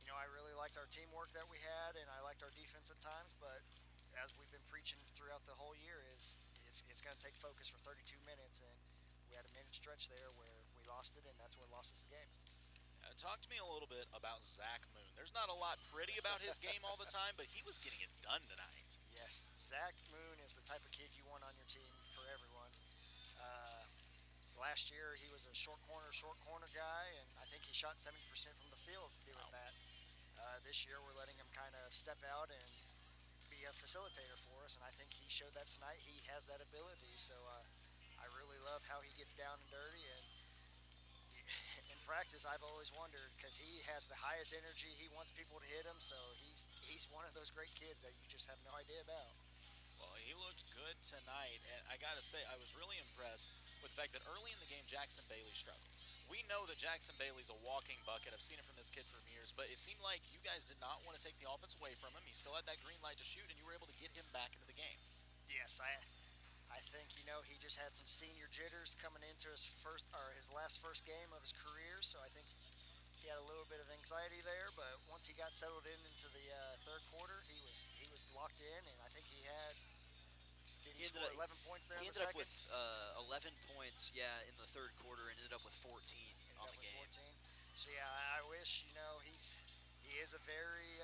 you know, I really liked our teamwork that we had, and I liked our defense at times. But as we've been preaching throughout the whole year, it's going to take focus for 32 minutes, and we had a minute stretch there where we lost it, and that's what lost us the game. Talk to me a little bit about Zach Moon. There's not a lot pretty about his game all the time, but he was getting it done tonight. Yes, Zach Moon is the type of kid you want on your team for everyone. Last year he was a short corner guy, and I think he shot 70% from the field doing that. This year we're letting him kind of step out and be a facilitator for us, and I think he showed that tonight. He has that ability, so I really love how he gets down and dirty. And in practice, I've always wondered, because he has the highest energy, he wants people to hit him, so he's one of those great kids that you just have no idea about. Well, he looked good tonight, and I got to say, I was really impressed with the fact that early in the game, Jackson Bailey struggled. We know that Jackson Bailey's a walking bucket. I've seen it from this kid for years, but it seemed like you guys did not want to take the offense away from him. He still had that green light to shoot, and you were able to get him back into the game. Yes, I think, you know, he just had some senior jitters coming into his last game of his career, so I think he had a little bit of anxiety there. But once he got settled into the third quarter, he was locked in, and I think he had. Did he score 11 points there? He in the ended up second? with 11 points, in the third quarter, and ended up with 14 on the game. 14. So yeah, I wish, you know, he is a very.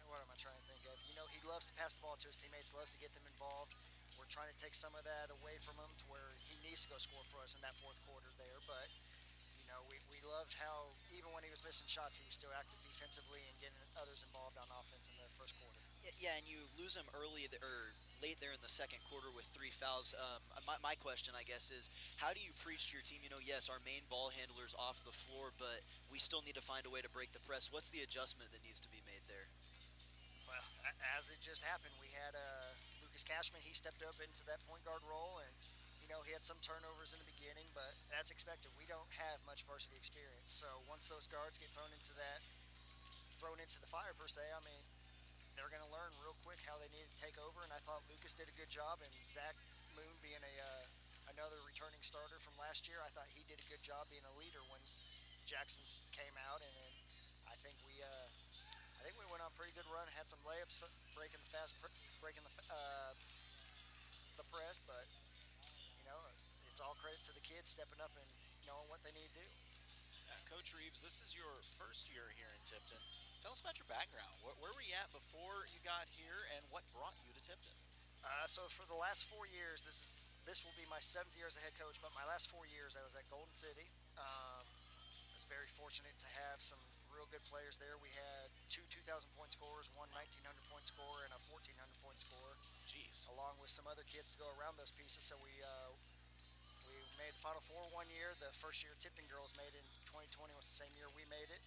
What am I trying to think of? You know, he loves to pass the ball to his teammates, loves to get them involved. We're trying to take some of that away from him to where he needs to go score for us in that fourth quarter there. But, you know, we loved how, even when he was missing shots, he was still active defensively and getting others involved on offense in the first quarter. Yeah, and you lose him late there in the second quarter with 3 fouls. My question, I guess, is how do you preach to your team? You know, yes, our main ball handler's off the floor, but we still need to find a way to break the press. What's the adjustment that needs to be made there? Well, as it just happened, we had Lucas Cashman. He stepped up into that point guard role, and you know he had some turnovers in the beginning, but that's expected. We don't have much varsity experience, so once those guards get thrown into the fire per se, I mean, they're going to learn real quick how they need to take over. And I thought Lucas did a good job, and Zach Moon being another returning starter from last year, I thought he did a good job being a leader when Jackson came out, and then I think we went on a pretty good run, had some layups, breaking the press, but you know, it's all credit to the kids stepping up and knowing what they need to do. Coach Reeves, this is your first year here in Tipton. Tell us about your background. Where were you at before you got here, and what brought you to Tipton? So for the last 4 years, this will be my 7th year as a head coach, but my last 4 years I was at Golden City. I was very fortunate to have some real good players there. We had two 2,000-point scorers, one 1,900-point scorer, and a 1,400-point scorer. Jeez. Along with some other kids to go around those pieces. So we made the Final Four one year. The first year Tipton girls made it in 2020 was the same year we made it.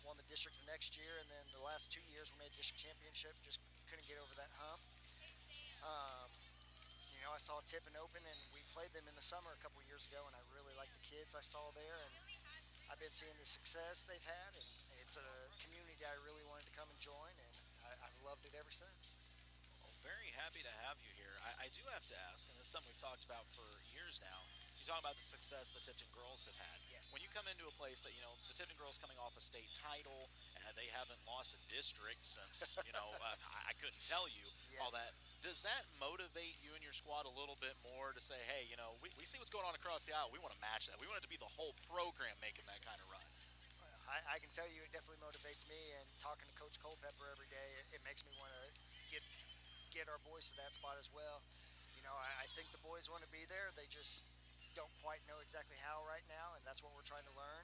Won the district the next year, and then the last 2 years we made district championship. Just couldn't get over that hump. I saw Tipton open, and we played them in the summer a couple years ago, and I really liked the kids I saw there, and I've been seeing the success they've had, and it's a community I really wanted to come and join, and I've loved it ever since. Well, very happy to have you here. I do have to ask, and this is something we've talked about for years now. You talk about the success the Tipton girls have had. Yes. When you come into a place that, the Tipton girls coming off a state title, and they haven't lost a district since, I couldn't tell you all Yes. that. Does that motivate you and your squad a little bit more to say, hey, we see what's going on across the aisle. We want to match that. We want it to be the whole program making that kind of run. I can tell you it definitely motivates me, and talking to Coach Culpepper every day, it makes me want to get our boys to that spot as well. I think the boys want to be there. They just don't quite know exactly how right now, and that's what we're trying to learn.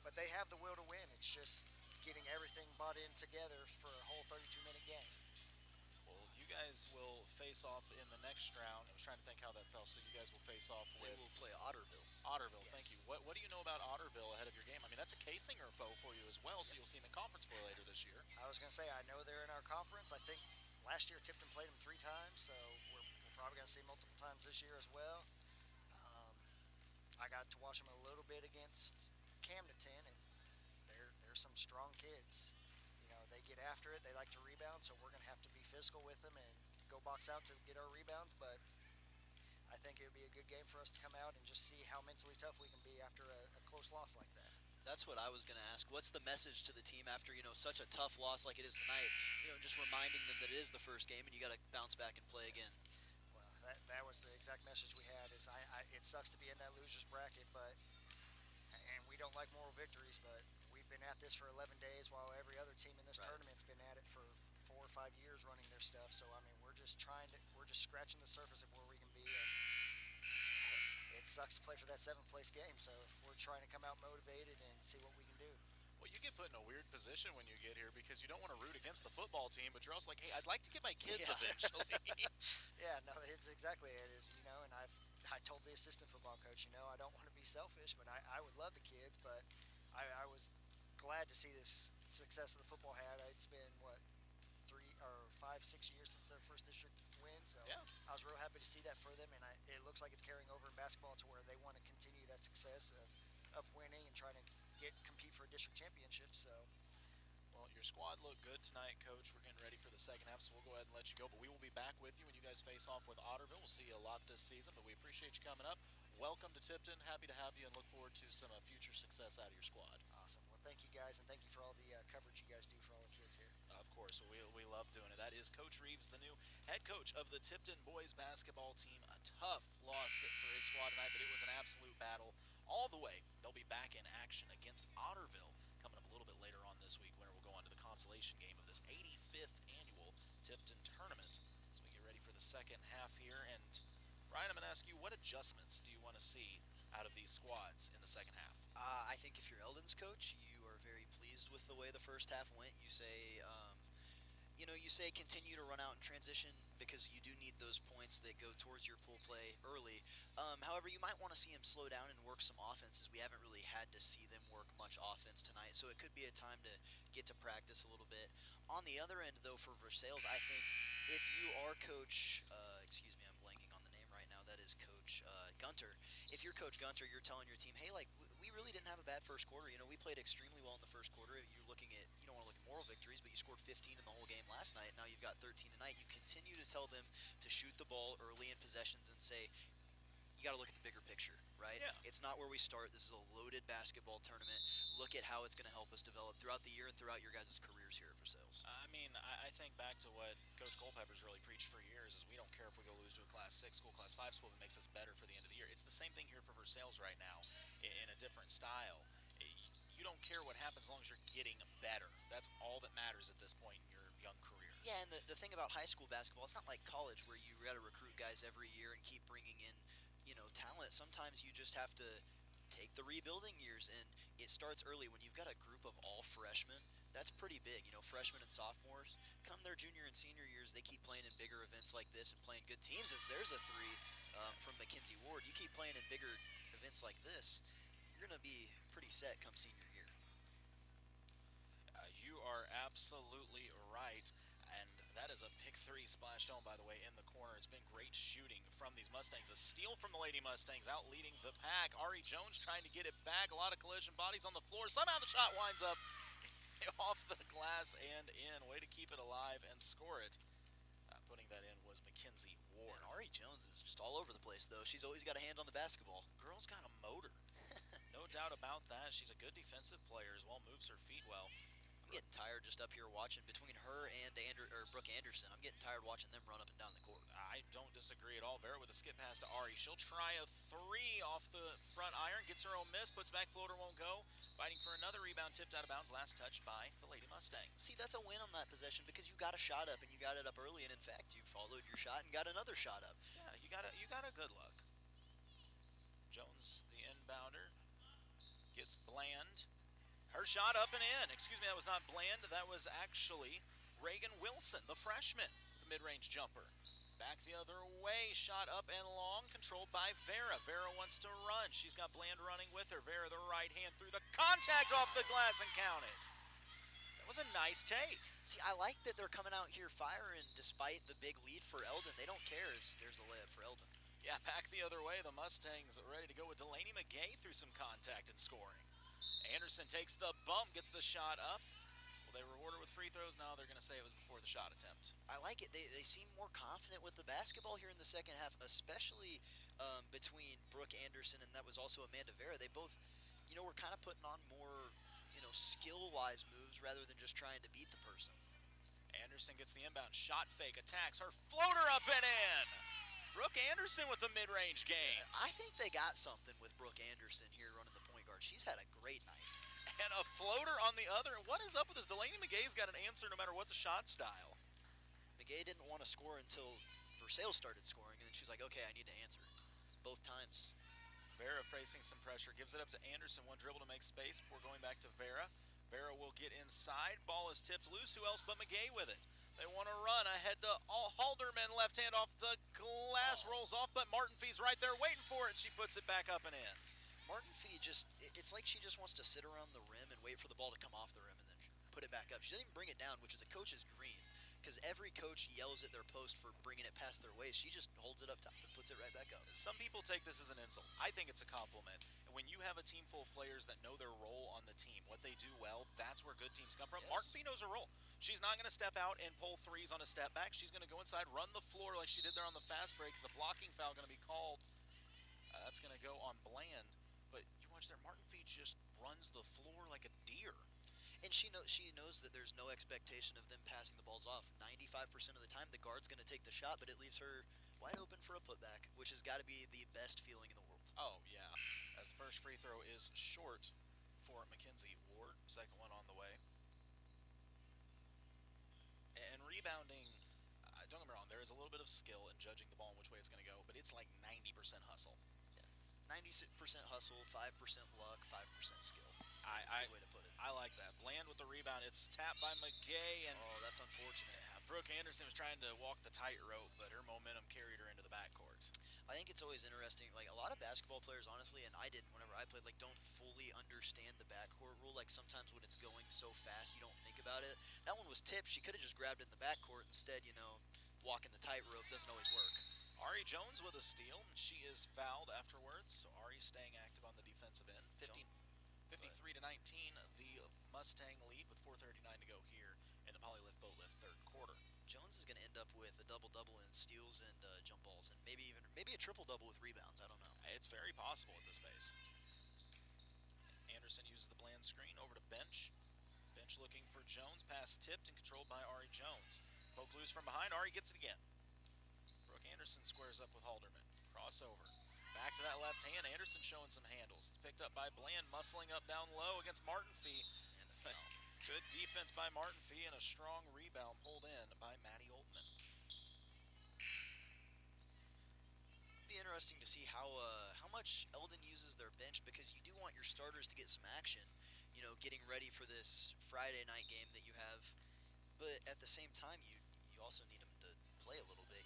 But they have the will to win. It's just getting everything bought in together for a whole 32-minute game. Well, you guys will face off in the next round. I was trying to think how that fell. So you guys will face off They with will play Otterville. Otterville. Yes. Thank you. What do you know about Otterville ahead of your game? I mean, that's a Casinger foe for you as well, so you'll see them in conference play later this year. I was going to say, I know they're in our conference. I think last year Tipton played them 3 times, so we're probably going to see multiple times this year as well. I got to watch them a little bit against Camdenton, and they're some strong kids. They get after it. They like to rebound, so we're going to have to be physical with them and go box out to get our rebounds. But I think it would be a good game for us to come out and just see how mentally tough we can be after a close loss like that. That's what I was going to ask. What's the message to the team after, such a tough loss like it is tonight? Just reminding them that it is the first game and you got to bounce back and play again. Well, that was the exact message we had. Is it sucks to be in that losers bracket, and we don't like moral victories, but we've been at this for 11 days while every other team in this Right. tournament's been at it for 4 or 5 years running their stuff. So I mean, we're just scratching the surface of where we can be. And it sucks to play for that 7th place game, so we're trying to come out motivated and see what we can do. Well, you get put in a weird position when you get here because you don't want to root against the football team, but you're also like, hey, I'd like to get my kids Yeah. eventually. Yeah, no, it's exactly it is, and I told the assistant football coach, I don't want to be selfish, but I would love the kids, but I was glad to see this success that the football had. It's been 3 or 5, 6 years since their first district win, so Yeah. I was real happy to see that for them, and it looks like it's carrying over in basketball to where they want to continue that success of winning and trying to compete for a district championship. So Well, your squad looked good tonight, Coach. We're getting ready for the second half, so we'll go ahead and let you go. But we will be back with you when you guys face off with Otterville. We'll see you a lot this season, but we appreciate you coming up. Welcome to Tipton. Happy to have you and look forward to some future success out of your squad. awesome. Well, thank you guys, and thank you for all the coverage you guys do for all the kids here. Of course, we love doing it. That is Coach Reeves, the new head coach of the Tipton boys basketball team. A tough loss for his squad tonight, but it was an absolute battle all the way. They'll be back in action against Otterville coming up a little bit later on this week. Winner will go on to the consolation game of this 85th annual Tipton tournament. So we get ready for the second half here. And Ryan, I'm going to ask you, what adjustments do you want to see out of these squads in the second half? I think if you're Eldon's coach, you are very pleased with the way the first half went. You say continue to run out and transition because you do need those points that go towards your pool play early. However, you might want to see him slow down and work some offenses. We haven't really had to see them work much offense tonight, so it could be a time to get to practice a little bit. On the other end, though, for Versailles, I think if you are Coach, excuse me, I'm blanking on the name right now. That is Coach Gunter. If you're Coach Gunter, you're telling your team, hey, we really didn't have a bad first quarter. We played extremely well in the first quarter. You're looking at, you don't want to look at moral victories, but you scored 15 in the whole game last night. Now you've got 13 tonight. You continue to tell them to shoot the ball early in possessions and say, you got to look at the bigger picture, right? Yeah. It's not where we start. This is a loaded basketball tournament. Look at how it's going to help us develop throughout the year and throughout your guys' careers here at Versailles. I mean, I think back to what Coach Culpepper's really preached for years is we don't care if we go lose to a Class 6 school, Class 5 school, that makes us better for the end of the year. It's the same thing here for Versailles right now in a different style. You don't care what happens as long as you're getting better. That's all that matters at this point in your young careers. Yeah, and the thing about high school basketball, it's not like college where you got to recruit guys every year and keep bringing in, talent. Sometimes you just have to take the rebuilding years, and it starts early. When you've got a group of all freshmen, that's pretty big. You know, freshmen and sophomores, come their junior and senior years, they keep playing in bigger events like this and playing good teams. As there's a three from Mackenzie Ward. You keep playing in bigger events like this, you're going to be pretty set come senior year. You are absolutely right. And that is a pick three splashed home, by the way, in the corner. It's been great shooting from these Mustangs. A steal from the Lady Mustangs, out leading the pack. Ari Jones trying to get it back. A lot of collision bodies on the floor. Somehow the shot winds up off the glass and in. Way to keep it alive and score it. Putting that in was Mackenzie Ward. And Ari Jones is just all over the place, though. She's always got a hand on the basketball. Girl's got a motor. No doubt about that. She's a good defensive player as well, moves her feet well. I'm getting tired just up here watching between her and Brooke Anderson. I'm getting tired watching them run up and down the court. I don't disagree at all. Vera with a skip pass to Ari. She'll try a three off the front iron, gets her own miss, puts back floater, won't go. Fighting for another rebound, tipped out of bounds, last touch by the Lady Mustangs. See, that's a win on that possession because you got a shot up and you got it up early, and in fact, you followed your shot and got another shot up. Yeah, you got a good look. Jones, the inbounder, gets Bland. Her shot up and in. Excuse me, that was not Bland. That was actually Reagan Wilson, the freshman, the mid-range jumper. Back the other way, shot up and long, controlled by Vera. Vera wants to run. She's got Bland running with her. Vera, the right hand through the contact off the glass and count it. That was a nice take. See, I like that they're coming out here firing despite the big lead for Eldon. They don't care as there's a layup for Eldon. Yeah, back the other way. The Mustangs are ready to go with Delaney McGay through some contact and scoring. Anderson takes the bump, gets the shot up. Will they reward her with free throws? No, they're going to say it was before the shot attempt. I like it. They seem more confident with the basketball here in the second half, especially between Brooke Anderson and that was also Amanda Vera. They both, were kind of putting on more, skill-wise moves rather than just trying to beat the person. Anderson gets the inbound, shot fake, attacks, her floater up and in. Brooke Anderson with the mid-range game. I think they got something with Brooke Anderson here running the point guard. She's had a great night. And a floater on the other. What is up with this? Delaney McGay's got an answer no matter what the shot style. McGay didn't want to score until Versailles started scoring, and then she was like, okay, I need to answer. Both times. Vera facing some pressure, gives it up to Anderson. One dribble to make space before going back to Vera. Vera will get inside. Ball is tipped loose. Who else but McGay with it? They want to run ahead to Halderman. Left hand off the glass, rolls off, but Martin Fee's right there waiting for it. She puts it back up and in. Martin Fee it's like she just wants to sit around the rim and wait for the ball to come off the rim and then put it back up. She doesn't even bring it down, which is a coach's dream, because every coach yells at their post for bringing it past their waist. She just holds it up top and puts it right back up. Some people take this as an insult. I think it's a compliment. And when you have a team full of players that know their role on the team, what they do well, that's where good teams come from. Yes. Martin Fee knows her role. She's not going to step out and pull threes on a step back. She's going to go inside, run the floor like she did there on the fast break. Is a blocking foul going to be called? That's going to go on Bland. But you watch there, Martin Fee just runs the floor like a deer. And she knows that there's no expectation of them passing the balls off. 95% of the time, the guard's going to take the shot, but it leaves her wide open for a putback, which has got to be the best feeling in the world. Oh, yeah. As the first free throw is short for Mackenzie Ward. Second one on the way. And rebounding, don't get me wrong, there is a little bit of skill in judging the ball and which way it's going to go, but it's like 90% hustle. 90% hustle, 5% luck, 5% skill. That's a good way to put it. I like that. Bland with the rebound. It's tapped by McGay. And that's unfortunate. Brooke Anderson was trying to walk the tightrope, but her momentum carried her into the backcourt. I think it's always interesting. Like, a lot of basketball players, honestly, and I didn't whenever I played, don't fully understand the backcourt rule. Like, sometimes when it's going so fast, you don't think about it. That one was tipped. She could have just grabbed it in the backcourt. Instead, walking the tightrope doesn't always work. Ari Jones with a steal. She is fouled afterwards, so Ari staying active on the defensive end. 53-19, the Mustang lead with 4:39 to go here in the Polylift Boat Lift third quarter. Jones is going to end up with a double-double in steals and jump balls, and maybe a triple-double with rebounds. I don't know. It's very possible at this pace. Anderson uses the Bland screen over to Bench. Bench looking for Jones. Pass tipped and controlled by Ari Jones. Poke loose from behind. Ari gets it again. Brooke Anderson squares up with Halderman. Crossover. Back to that left hand. Anderson showing some handles. It's picked up by Bland, muscling up down low against Martin Fee. Good defense by Martin Fee and a strong rebound pulled in by Maddie Oltman. be interesting to see how much Eldon uses their bench, because you do want your starters to get some action, getting ready for this Friday night game that you have. But at the same time, you also need them to play a little bit.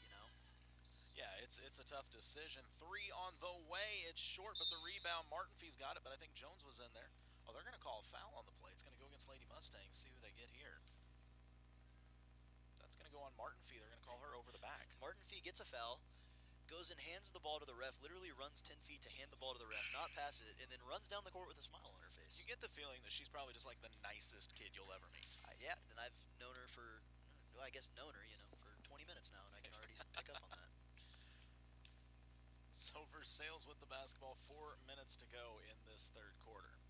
Yeah, it's a tough decision. 3 on the way. It's short, but the rebound, Martin Fee's got it, but I think Jones was in there. Oh, they're going to call a foul on the play. It's going to go against Lady Mustangs. See who they get here. That's going to go on Martin Fee. They're going to call her over the back. Martin Fee gets a foul, goes and hands the ball to the ref, literally runs 10 feet to hand the ball to the ref, not pass it, and then runs down the court with a smile on her face. You get the feeling that she's probably just like the nicest kid you'll ever meet. Yeah, and I've known her for 20 minutes now, and I can already pick up on that. So Versailles with the basketball, 4 minutes to go in this third quarter.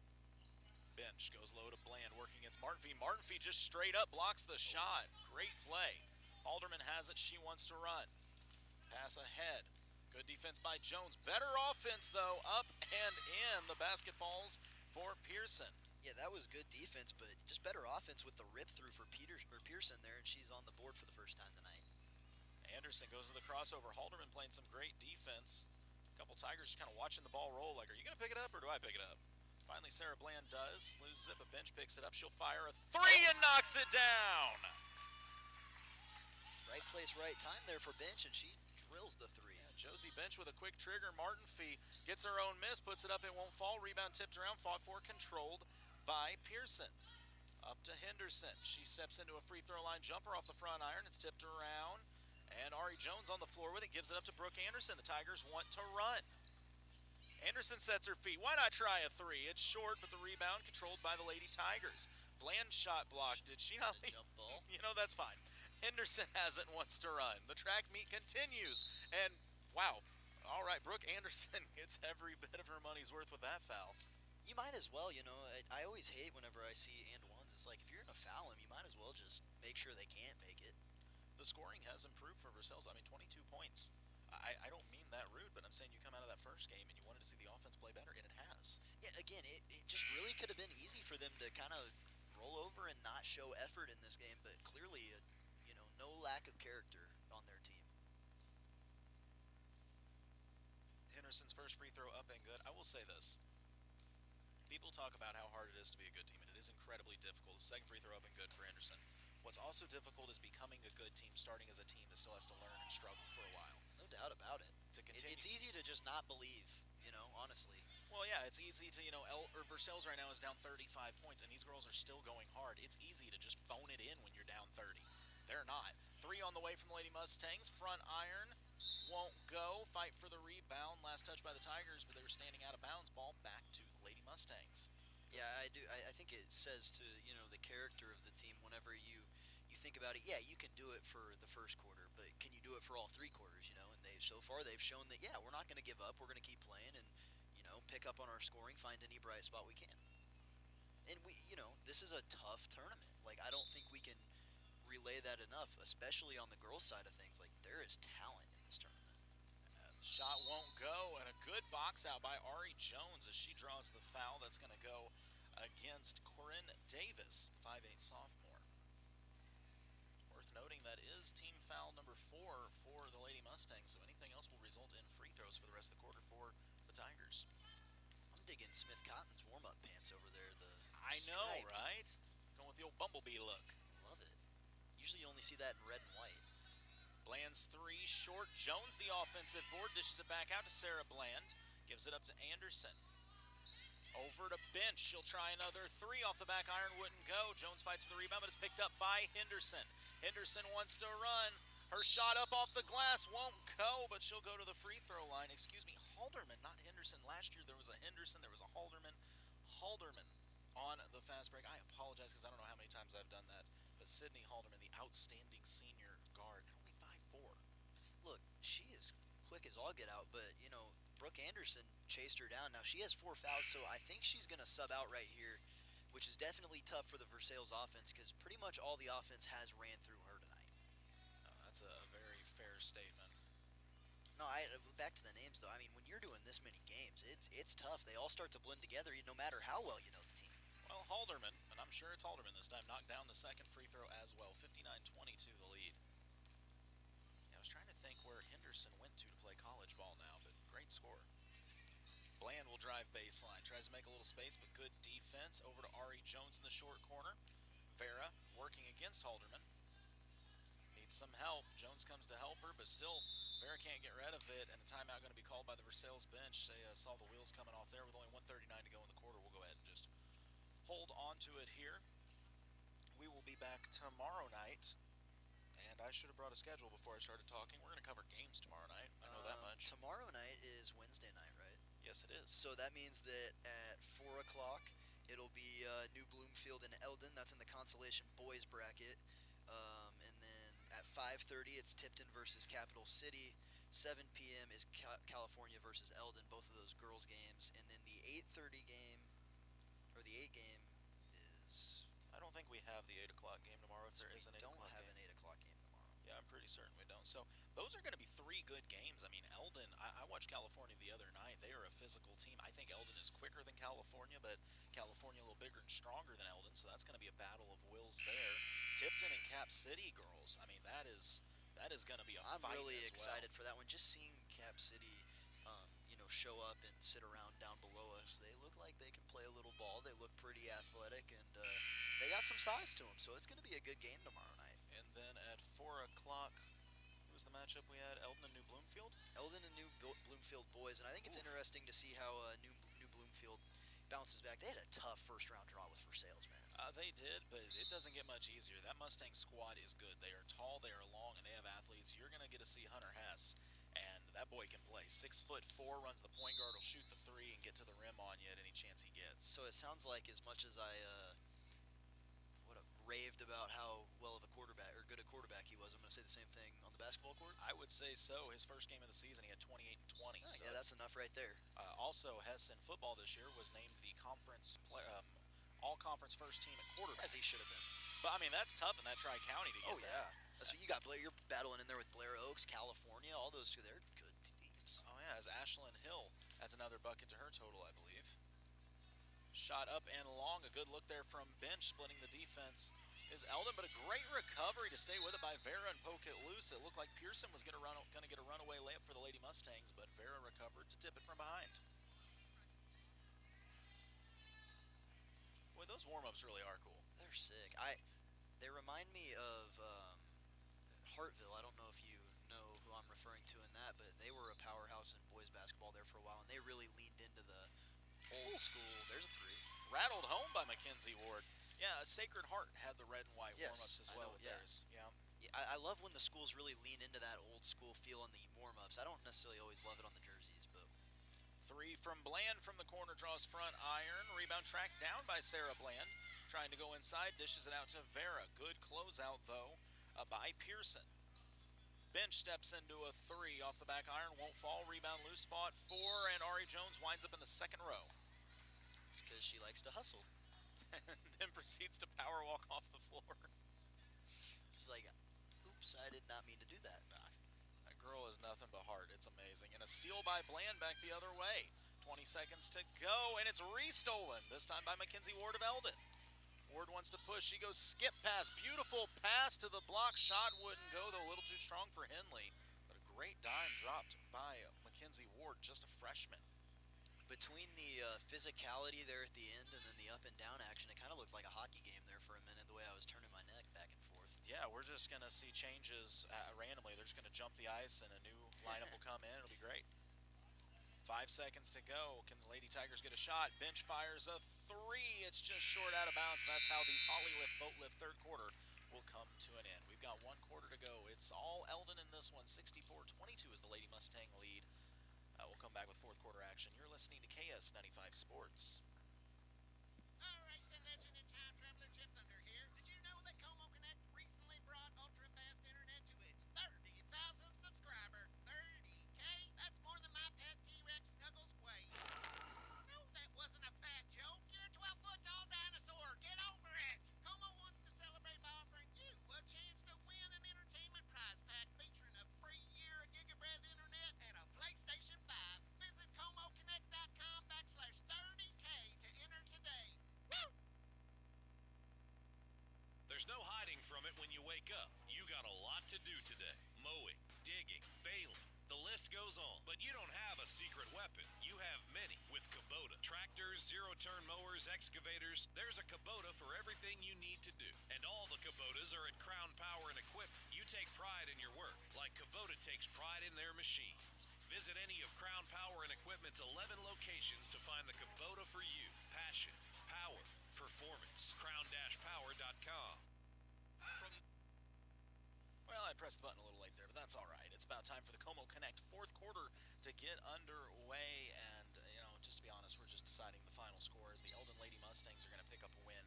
Bench goes low to Bland, working against Martin Fee. Martin Fee just straight up blocks the shot. Great play. Alderman has it. She wants to run. Pass ahead. Good defense by Jones. Better offense, though. Up and in. The basket falls for Pearson. Yeah, that was good defense, but just better offense with the rip through for Pearson there, and she's on the board for the first time tonight. Anderson goes to the crossover. Halderman playing some great defense. A couple Tigers just kind of watching the ball roll like, are you going to pick it up or do I pick it up? Finally, Sarah Bland does. Loses it, but Bench picks it up. She'll fire a 3 and knocks it down. Right place, right time there for Bench, and she drills the 3. Yeah, Josie Bench with a quick trigger. Martin Fee gets her own miss, puts it up. It won't fall. Rebound tipped around, fought for, controlled by Pearson. Up to Henderson. She steps into a free throw line jumper off the front iron. It's tipped around. And Ari Jones on the floor with it, gives it up to Brooke Anderson. The Tigers want to run. Anderson sets her feet. Why not try a 3? It's short, but the rebound controlled by the Lady Tigers. Bland shot blocked. Did she not leave? Jump ball. That's fine. Henderson has it and wants to run. The track meet continues. And, wow. All right, Brooke Anderson gets every bit of her money's worth with that foul. You might as well, I always hate whenever I see and ones. It's like, if you're going to foul them, you might as well just make sure they can't make it. The scoring has improved for Versailles. 22 points. I don't mean that rude, but I'm saying you come out of that first game and you wanted to see the offense play better, and it has. Yeah, again, it just really could have been easy for them to kind of roll over and not show effort in this game, but clearly, no lack of character on their team. Henderson's first free throw up and good. I will say this. People talk about how hard it is to be a good team, and it is incredibly difficult. Second free throw up and good for Anderson. What's also difficult is becoming a good team, starting as a team that still has to learn and struggle for a while. No doubt about it. It's easy to just not believe, honestly. Well, yeah, it's easy to, Versailles right now is down 35 points, and these girls are still going hard. It's easy to just phone it in when you're down 30. They're not. 3 on the way from Lady Mustangs. Front iron won't go. Fight for the rebound. Last touch by the Tigers, but they were standing out of bounds. Ball back to the Lady Mustangs. Yeah, I do. I think it says to, the character of the team whenever you think about it. Yeah, you can do it for the first quarter, but can you do it for all 3 quarters, And so far they've shown that, yeah, we're not going to give up. We're going to keep playing and, pick up on our scoring, find any bright spot we can. And this is a tough tournament. Like, I don't think we can relay that enough, especially on the girls' side of things. Like, there is talent in this tournament. Shot won't go, and a good box out by Ari Jones as she draws the foul. That's going to go against Corinne Davis, the 5'8 sophomore. Worth noting that is team foul number 4 for the Lady Mustangs, so anything else will result in free throws for the rest of the quarter for the Tigers. I'm digging Smith Cotton's warm-up pants over there. I know, striped. right? Going with the old bumblebee look. Love it. Usually you only see that in red and white. Bland's 3 short. Jones the offensive board, dishes it back out to Sarah Bland. Gives it up to Anderson. Over to Bench. She'll try another 3 off the back iron. Wouldn't go. Jones fights for the rebound, but it's picked up by Henderson. Henderson wants to run. Her shot up off the glass won't go, but she'll go to the free throw line. Excuse me, Halderman, not Henderson. Last year there was a Henderson, there was a Halderman. Halderman on the fast break. I apologize because I don't know how many times I've done that. But Sydney Halderman, the outstanding senior guard, at only 5'4". Look, she is quick as all get out, but, Brooke Anderson chased her down. Now, she has 4 fouls, so I think she's going to sub out right here, which is definitely tough for the Versailles offense because pretty much all the offense has ran through her tonight. That's a very fair statement. No, back to the names, though. I mean, when you're doing this many games, it's tough. They all start to blend together no matter how well you know the team. Well, Halderman, and I'm sure it's Halderman this time, knocked down the second free throw as well. 59-22 the lead. Yeah, I was trying to think where Henderson went to play college ball now, but great score. Bland will drive baseline, tries to make a little space, but good defense. Over to Ari Jones in the short corner. Vera working against Halderman. Needs some help. Jones comes to help her, but still, Vera can't get rid of it, and a timeout going to be called by the Versailles bench. They saw the wheels coming off there with only 1:39 to go in the quarter. We'll go ahead and just hold on to it here. We will be back tomorrow night, and I should have brought a schedule before I started talking. We're going to cover games tomorrow night. I know that much. Tomorrow night is Wednesday night, right? Yes, it is. So that means that at 4 o'clock, it'll be New Bloomfield and Eldon. That's in the consolation boys bracket. And then at 5:30, it's Tipton versus Capital City. 7 p.m. is California versus Eldon, both of those girls' games. And then the 8:30 game, or the 8 game, is... I don't think we have the 8 o'clock game tomorrow if there is an 8 o'clock game. We don't have an 8 o'clock game tomorrow. Yeah, I'm pretty certain we don't. So those are going to be 3 good games. I mean, Eldon, I watched California the other night. They are a physical team. I think Eldon is quicker than California, but California a little bigger and stronger than Eldon, so that's going to be a battle of wills there. Tipton and Cap City girls, I mean, that is going to be a fight. I'm really as excited well. for that one. Just seeing Cap City, show up and sit around down below us. They look like they can play a little ball. They look pretty athletic, and they got some size to them. So it's going to be a good game tomorrow night. And then at 4 o'clock, who was the matchup we had? Eldon and New Bloomfield? Eldon and New Bloomfield boys, and I think it's interesting to see how New Bloomfield bounces back. They had a tough first-round draw with Versailles, man. They did, but it doesn't get much easier. That Mustang squad is good. They are tall, they are long, and they have athletes. You're going to get to see Hunter Hess, and that boy can play. 6'4", runs the point guard, will shoot the 3 and get to the rim on you at any chance he gets. So it sounds like as much as I raved about how well of a quarterback or good a quarterback he was, I'm going to say the same thing on the basketball court. I would say so. His first game of the season, he had 28 and 20. Oh, so yeah, that's enough right there. Also, Hess in football this year was named the conference all-conference first team at quarterback. As he should have been. But, I mean, that's tough in that Tri-County to get Oh, yeah. That's what you got. You're battling in there with Blair Oaks, California, all those two. They're good teams. Oh, yeah, as Ashlyn Hill adds another bucket to her total, I believe. Shot up and long. A good look there from bench, splitting the defense is Eldon, but a great recovery to stay with it by Vera and poke it loose. It looked like Pearson was going to get a runaway layup for the Lady Mustangs, but Vera recovered to tip it from behind. Boy, those warm-ups really are cool. They're sick. They remind me of Hartville. I don't know if you know who I'm referring to in that, but they were a powerhouse in boys basketball there for a while, and they really leaned into the old school. There's a 3. Rattled home by Mackenzie Ward. Yeah, Sacred Heart had the red and white Yes, warm-ups as I well know, with yeah. theirs. Yeah. I love when the schools really lean into that old school feel in the warm-ups. I don't necessarily always love it on the jerseys, but 3 from Bland from the corner, draws front iron. Rebound tracked down by Sarah Bland. Trying to go inside, dishes it out to Vera. Good closeout, though, by Pearson. Bench steps into a 3 off the back iron. Won't fall. Rebound loose. Fought 4, and Ari Jones winds up in the second row. it's because she likes to hustle. And then proceeds to power walk off the floor. She's like, oops, I did not mean to do that. That girl is nothing but heart. It's amazing. And a steal by Bland back the other way. 20 seconds to go, and it's restolen, this time by Mackenzie Ward of Eldon. Ward wants to push. She goes skip pass. Beautiful pass to the block. Shot wouldn't go, though a little too strong for Henley. But a great dime dropped by Mackenzie Ward, just a freshman. Between the physicality there at the end and then the up and down action, it kind of looked like a hockey game there for a minute, the way I was turning my neck back and forth. Yeah, we're just going to see changes randomly. They're just going to jump the ice, and a new lineup will come in. It'll be great. 5 seconds to go. Can the Lady Tigers get a shot? Bench fires a 3. It's just short out of bounds. That's how the poly-lift, boat lift third quarter will come to an end. We've got 1 quarter to go. It's all Eldon in this one. 64-22 is the Lady Mustang lead. We'll come back with fourth quarter action. You're listening to KS95 Sports. All racing legend and time traveler Chip Thunder here. Did you know that Como Connect recently brought ultra-fast internet to its 30,000 subscriber? 30K? That's more than my pet T-Rex Snuggles weighs. No, that wasn't a fat joke. You're a 12-foot tall dinosaur. Get over it. Como wants to celebrate by offering you a chance to win an entertainment prize pack featuring a free year of Gigabit internet and a PlayStation 5. Visit ComoConnect.com/30K to enter today. Woo! There's no hiding from it when you wake up. You got a lot to do today. Mowing, digging, baling. The The list goes on, but you don't have a secret weapon. You have many with Kubota. Tractors, zero-turn mowers, excavators. There's a Kubota for everything you need to do. And all the Kubotas are at Crown Power and Equipment. You take pride in your work, like Kubota takes pride in their machines. Visit any of Crown Power and Equipment's 11 locations to find the Kubota for you. Passion, power, performance. crown-power.com. Well, I pressed the button a little late there, but that's all right. It's about time for the Como Connect fourth quarter to get underway, and, just to be honest, we're just deciding the final score as the Eldon Lady Mustangs are going to pick up a win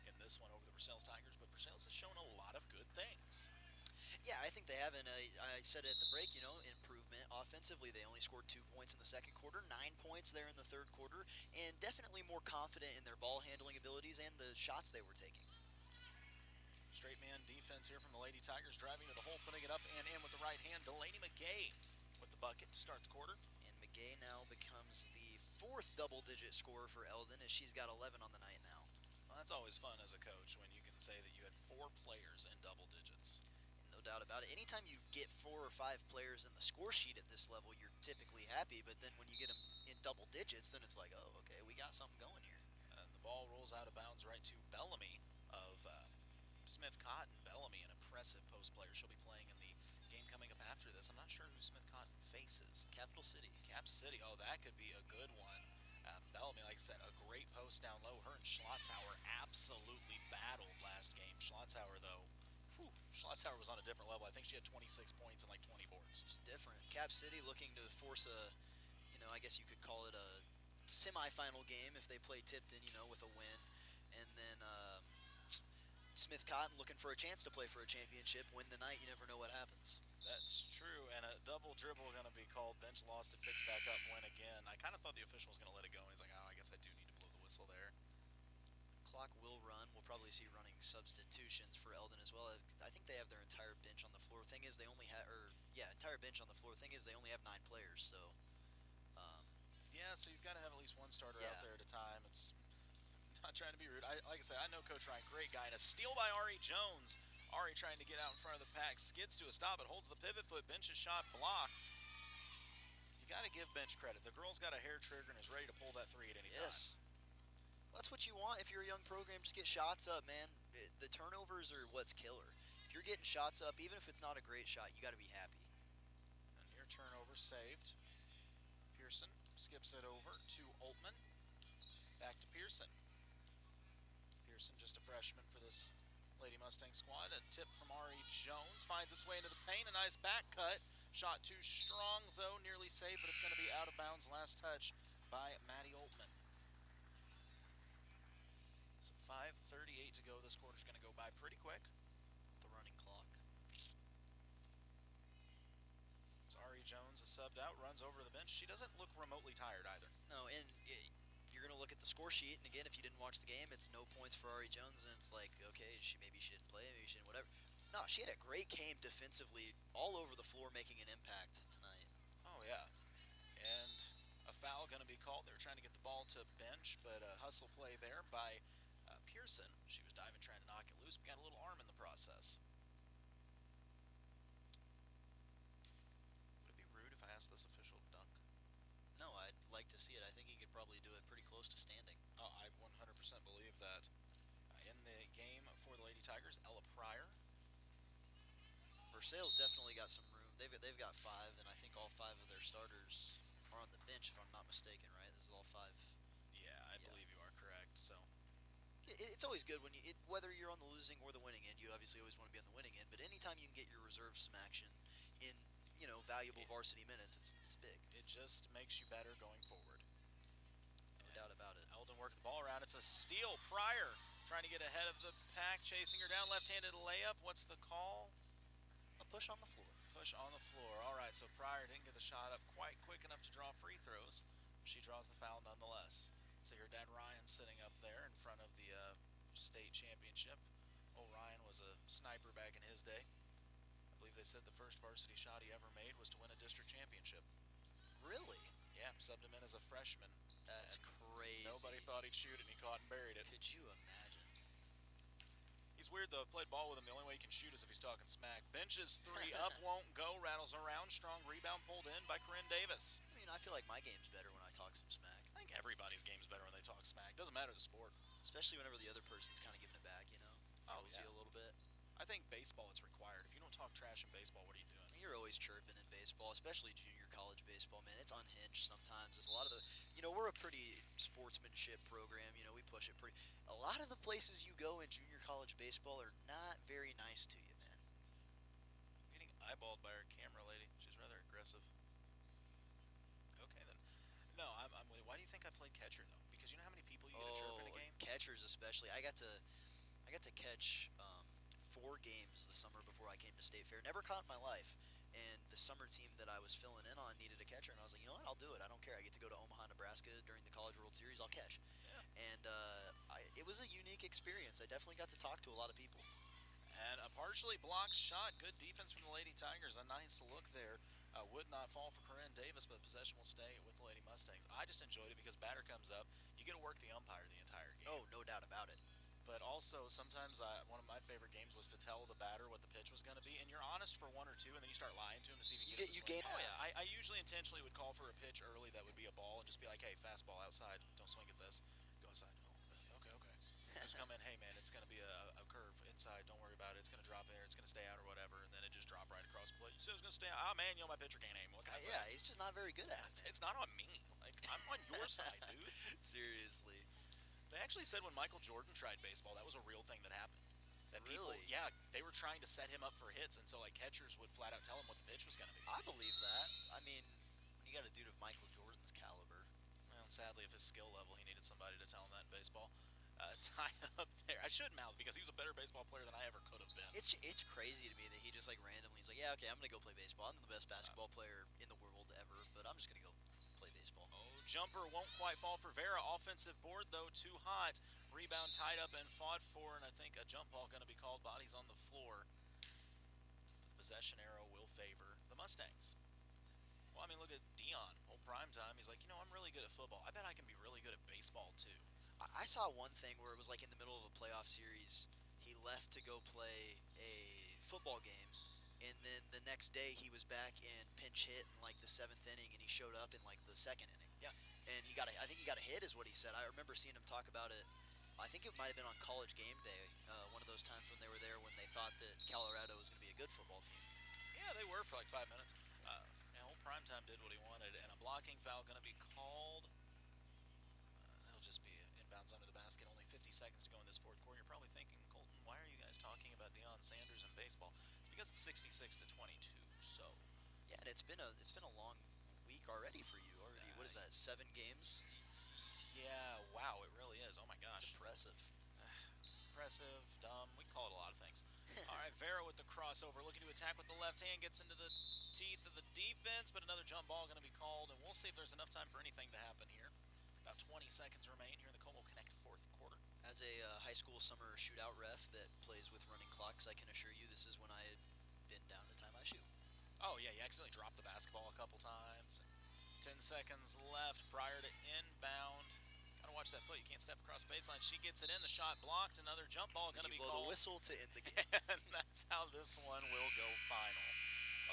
in this one over the Versailles Tigers, but Versailles has shown a lot of good things. Yeah, I think they have, and I said it at the break, improvement. Offensively, they only scored 2 points in the second quarter, 9 points there in the third quarter, and definitely more confident in their ball handling abilities and the shots they were taking. Straight man defense here from the Lady Tigers, driving to the hole, putting it up and in with the right hand. Delaney McGay with the bucket to start the quarter. And McGay now becomes the fourth double-digit scorer for Eldon, as she's got 11 on the night now. Well, that's always fun as a coach when you can say that you had 4 players in double digits. No doubt about it. Anytime you get 4 or 5 players in the score sheet at this level, you're typically happy, but then when you get them in double digits, then it's like, oh, okay, we got something going here. And the ball rolls out of bounds right to Bellamy of Smith Cotton. Bellamy, an impressive post player. She'll be playing in the game coming up after this. I'm not sure who Smith Cotton faces. Capital City. Cap City. Oh, that could be a good one. Bellamy, like I said, a great post down low. Her and Schlotzhauer absolutely battled last game. Schlotzhauer, though, Schlotzhauer was on a different level. I think she had 26 points and like 20 boards. It's different. Cap City looking to force a, I guess you could call it a semifinal game if they play Tipton, with a win. And then Smith Cotton looking for a chance to play for a championship. Win the night, you never know what happens. That's true, and a double dribble going to be called. Bench lost it, picked back up, win again. I kind of thought the official was going to let it go, and he's like, oh, I guess I do need to blow the whistle there. Clock will run. We'll probably see running substitutions for Eldon as well. I think they have their entire bench on the floor. Thing is, they only have, entire bench on the floor. Thing is, they only have 9 players, so. So you've got to have at least one starter out there at a time. It's not trying to be rude. Like I said, I know Coach Ryan, great guy, and a steal by Ari Jones. Ari trying to get out in front of the pack, skids to a stop, it holds the pivot foot, Bench's shot blocked. You got to give Bench credit. The girl's got a hair trigger and is ready to pull that 3 at any time. Yes. Well, that's what you want if you're a young program. Just get shots up, man. The turnovers are what's killer. If you're getting shots up, even if it's not a great shot, you got to be happy. A near turnover saved. Pearson skips it over to Altman. Back to Pearson. Pearson, just a freshman for this Lady Mustang squad. A tip from Ari Jones finds its way into the paint. A nice back cut. Shot too strong, though, nearly saved, but it's going to be out of bounds. Last touch by Maddie Altman. So 5:38 to go. This quarter's going to go by pretty quick. The running clock. So Ari Jones is subbed out, runs over to the bench. She doesn't look remotely tired either. No, and you're going to look at the score sheet, and again, if you didn't watch the game, it's no points for Ari Jones, and it's like, okay, maybe she didn't play, maybe she didn't, whatever. No, she had a great game defensively, all over the floor, making an impact tonight. Oh, yeah. And a foul going to be called. They were trying to get the ball to bench, but a hustle play there by Pearson. She was diving, trying to knock it loose, but got a little arm in the process. Would it be rude if I asked this official to dunk? No, I'd like to see it. I think he could probably do it pretty close to standing. Oh, I 100% believe that. In the game for the Lady Tigers, Ella Pryor. Versailles definitely got some room. They've got 5, and I think all 5 of their starters are on the bench, if I'm not mistaken, right? This is all 5. Yeah, I believe you are correct. So it's always good when whether you're on the losing or the winning end. You obviously always want to be on the winning end, but anytime you can get your reserves some action in valuable varsity minutes, it's big. It just makes you better going forward. No doubt about it. Eldon worked the ball around. It's a steal. Pryor trying to get ahead of the pack, chasing her down. Left-handed layup. What's the call? A push on the floor. Push on the floor. All right, so Pryor didn't get the shot up quite quick enough to draw free throws. She draws the foul nonetheless. So your dad Ryan sitting up there in front of the state championship. Oh, Ryan was a sniper back in his day. I believe they said the first varsity shot he ever made was to win a district championship. Really? Yeah, subbed him in as a freshman. That's crazy. Nobody thought he'd shoot it, and he caught and buried it. Could you imagine? He's weird, though. I've played ball with him. The only way he can shoot is if he's talking smack. Benches 3, up won't go, rattles around. Strong rebound pulled in by Corinne Davis. I mean, I feel like my game's better when I talk some smack. I think everybody's game's better when they talk smack. Doesn't matter the sport. Especially whenever the other person's kind of giving it back, Throws you a little bit. I think baseball, it's required. If you don't talk trash in baseball, what are you doing? You're always chirping in baseball, especially junior college baseball, man. It's unhinged sometimes. There's a lot of we're a pretty sportsmanship program. We push it pretty. A lot of the places you go in junior college baseball are not very nice to you, man. I'm getting eyeballed by our camera lady. She's rather aggressive. Okay, then. No, I'm with you. Why do you think I played catcher, though? Because you know how many people you get to chirp in a game? Catchers especially. I got to catch 4 games the summer before I came to State Fair. Never caught in my life. And the summer team that I was filling in on needed a catcher, and I was like, you know what, I'll do it. I don't care. I get to go to Omaha, Nebraska during the College World Series. I'll catch. Yeah. And it was a unique experience. I definitely got to talk to a lot of people. And a partially blocked shot. Good defense from the Lady Tigers. A nice look there. Would not fall for Corinne Davis, but the possession will stay with the Lady Mustangs. I just enjoyed it because batter comes up. You get to work the umpire the entire game. Oh, no doubt about it. But also, sometimes one of my favorite games was to tell the batter what the pitch was going to be, and you're honest for 1 or 2, and then you start lying to him to see if You gain. Oh yeah, I usually intentionally would call for a pitch early that would be a ball, and just be like, hey, fastball outside, don't swing at this, go inside. Oh, okay. Just come in, hey man, it's going to be a curve inside, don't worry about it, it's going to drop there, it's going to stay out or whatever, and then it just dropped right across the plate. You said it was going to stay out. Oh man, my pitcher can't aim. What can I say? Yeah, he's just not very good at it. It's not on me. Like, I'm on your side, dude. Seriously. They actually said when Michael Jordan tried baseball, that was a real thing that happened. That Really? They were trying to set him up for hits, and so like catchers would flat out tell him what the pitch was going to be. I believe that. I mean, when you got a dude of Michael Jordan's caliber. Well, sadly, of his skill level, he needed somebody to tell him that in baseball. Tie up there. I should mouth because he was a better baseball player than I ever could have been. It's crazy to me that he just like randomly he's like, yeah, okay, I'm gonna go play baseball. I'm the best basketball player in the world ever, but I'm just gonna go play baseball. Oh, jumper won't quite fall for Vera. Offensive board though, too hot. Rebound tied up and fought for, and I think a jump ball going to be called. Bodies on the floor. The possession arrow will favor the Mustangs. Well, I mean, look at Dion. Whole prime time. He's like, I'm really good at football. I bet I can be really good at baseball too. I saw one thing where it was like in the middle of a playoff series, he left to go play a football game, and then the next day he was back and pinch hit in like the 7th inning, and he showed up in like the 2nd inning. Yeah. And I think he got a hit, is what he said. I remember seeing him talk about it. I think it might have been on College Game Day, one of those times when they were there when they thought that Colorado was going to be a good football team. Yeah, they were for like 5 minutes. Old Primetime did what he wanted, and a blocking foul going to be called. It'll just be inbounds under the basket. Only 50 seconds to go in this 4th quarter. You're probably thinking, Colton, why are you guys talking about Deion Sanders and baseball? It's because it's 66-22. So. Yeah, and it's been a long week already for you. What is that? 7 games? Yeah, wow, it really is. Oh my gosh. It's impressive. Impressive, dumb. We call it a lot of things. All right, Vera with the crossover, looking to attack with the left hand, gets into the teeth of the defense, but another jump ball going to be called, and we'll see if there's enough time for anything to happen here. About 20 seconds remain here in the Como Connect 4th quarter. As a high school summer shootout ref that plays with running clocks, I can assure you this is when I had been down to time I shoot. Oh yeah, you accidentally dropped the basketball a couple times. 10 seconds left prior to inbound. Gotta watch that foot. You can't step across baseline. She gets it in. The shot blocked. Another jump ball going to be called. The whistle to end the game. And that's how this one will go final.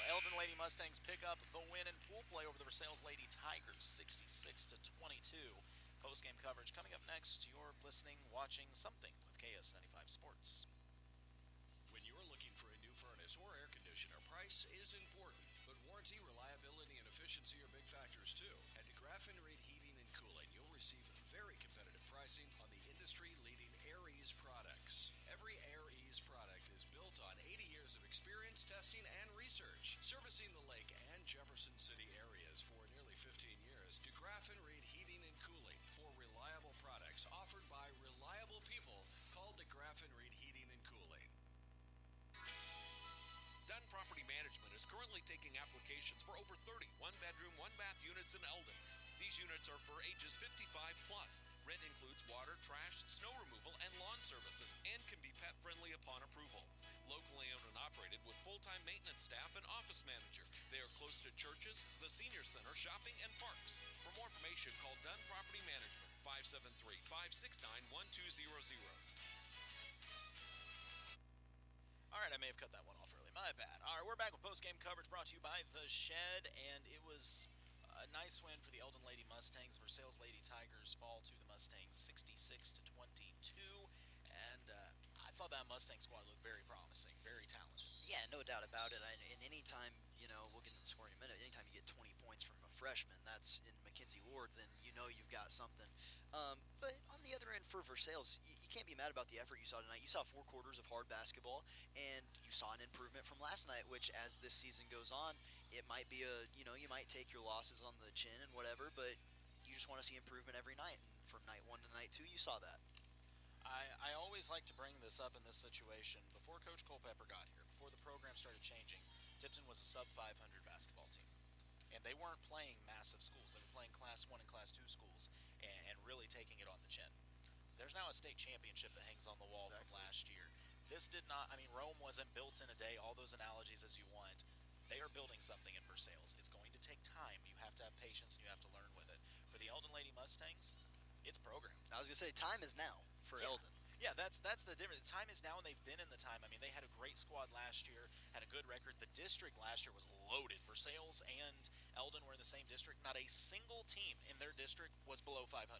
Well, Eldon Lady Mustangs pick up the win in pool play over the Versailles Lady Tigers, 66-22. Post-game coverage coming up next. You're listening, watching something with KS95 Sports. When you're looking for a new furnace or air conditioner, price is important, but warranty, reliability, and efficiency are big factors too. At DeGraff and Reed Heating and Cooling, you'll receive very competitive pricing on the industry-leading Aries products. Every Aries product is built on 80 years of experience, testing, and research, servicing the Lake and Jefferson City areas for nearly 15 years. DeGraff and Reed Heating and Cooling for reliable products offered by reliable people. Call DeGraff and Reed Heating and Cooling. Dunn Property Management is currently taking applications for over 30 one-bedroom, one-bath units in Eldon. These units are for ages 55 plus. Rent includes water, trash, snow removal, and lawn services, and can be pet-friendly upon approval. Locally owned and operated with full-time maintenance staff and office manager. They are close to churches, the senior center, shopping, and parks. For more information, call Dunn Property Management, 573-569-1200. right, I may have cut that one off early. My bad. All right, we're back with post-game coverage brought to you by The Shed, and it was a nice win for the Eldon Lady Mustangs. Versailles Lady Tigers fall to the Mustangs 66-22, and I thought that Mustang squad looked very promising, very talented. Yeah, no doubt about it. And anytime, we'll get into the scoring in a minute, anytime you get 20 points from a freshman, that's in Mackenzie Ward, then you've got something. But on the other end, for Versailles, you can't be mad about the effort you saw tonight. You saw 4 quarters of hard basketball, and you saw an improvement from last night, which as this season goes on, it might be you might take your losses on the chin and whatever, but you just want to see improvement every night. And from night 1 to night 2, you saw that. I always like to bring this up in this situation. Before Coach Culpepper got here, before the program started changing, Tipton was a sub-500 basketball team. And they weren't playing massive schools. They were playing Class 1 and Class 2 schools and really taking it on the chin. There's now a state championship that hangs on the wall from last year. This did not, Rome wasn't built in a day, all those analogies as you want. They are building something in Versailles. It's going to take time. You have to have patience and you have to learn with it. For the Eldon Lady Mustangs, it's programmed. I was going to say, time is now for Eldon. Yeah, that's the difference. The time is now, and they've been in the time. They had a great squad last year, had a good record. The district last year was loaded. Versailles and Eldon were in the same district. Not a single team in their district was below 500.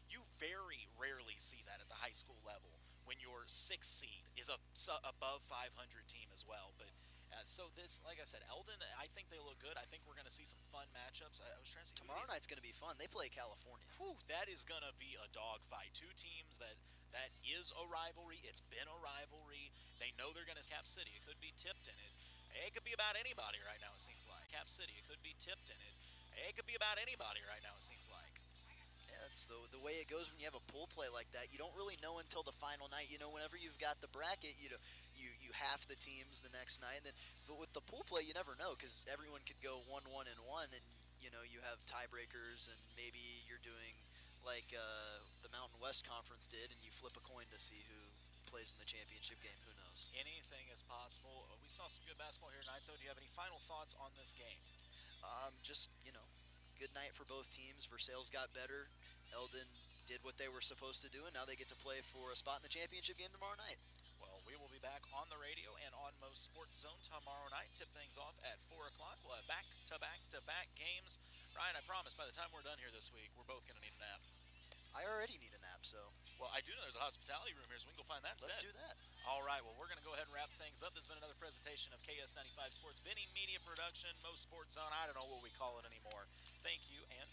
You very rarely see that at the high school level when your 6th seed is a above 500 team as well. But so this, like I said, Eldon, I think they look good. I think we're going to see some fun matchups. I was trying to see tomorrow night's going to be fun. They play California. Whew, that is going to be a dogfight. 2 teams that is a rivalry. It's been a rivalry. They know they're going to Cap City. It could be Tipton. It could be about anybody right now, it seems like. Cap City. It could be Tipton. It could be about anybody right now, it seems like. Yeah, that's the way it goes when you have a pool play like that. You don't really know until the final night. Whenever you've got the bracket, you half the teams the next night. But with the pool play, you never know because everyone could go 1-1-1, and you have tiebreakers, and maybe you're doing like the Mountain West Conference did, and you flip a coin to see who plays in the championship game. Who knows? Anything is possible. We saw some good basketball here tonight, though. Do you have any final thoughts on this game? Just good night for both teams. Versailles got better. Eldon did what they were supposed to do, and now they get to play for a spot in the championship game tomorrow night. Well, we will be back on the radio and on MoSportsZone tomorrow night. Tip things off at 4 o'clock. We'll have back-to-back-to-back games. Ryan, I promise by the time we're done here this week, we're both going to need a nap. I already need a nap, so. Well, I do know there's a hospitality room here, so we can go find that instead. Let's do that. All right, well, we're going to go ahead and wrap things up. This has been another presentation of KS95 Sports, Vinny Media Production, MoSportsZone. I don't know what we call it anymore. Thank you, and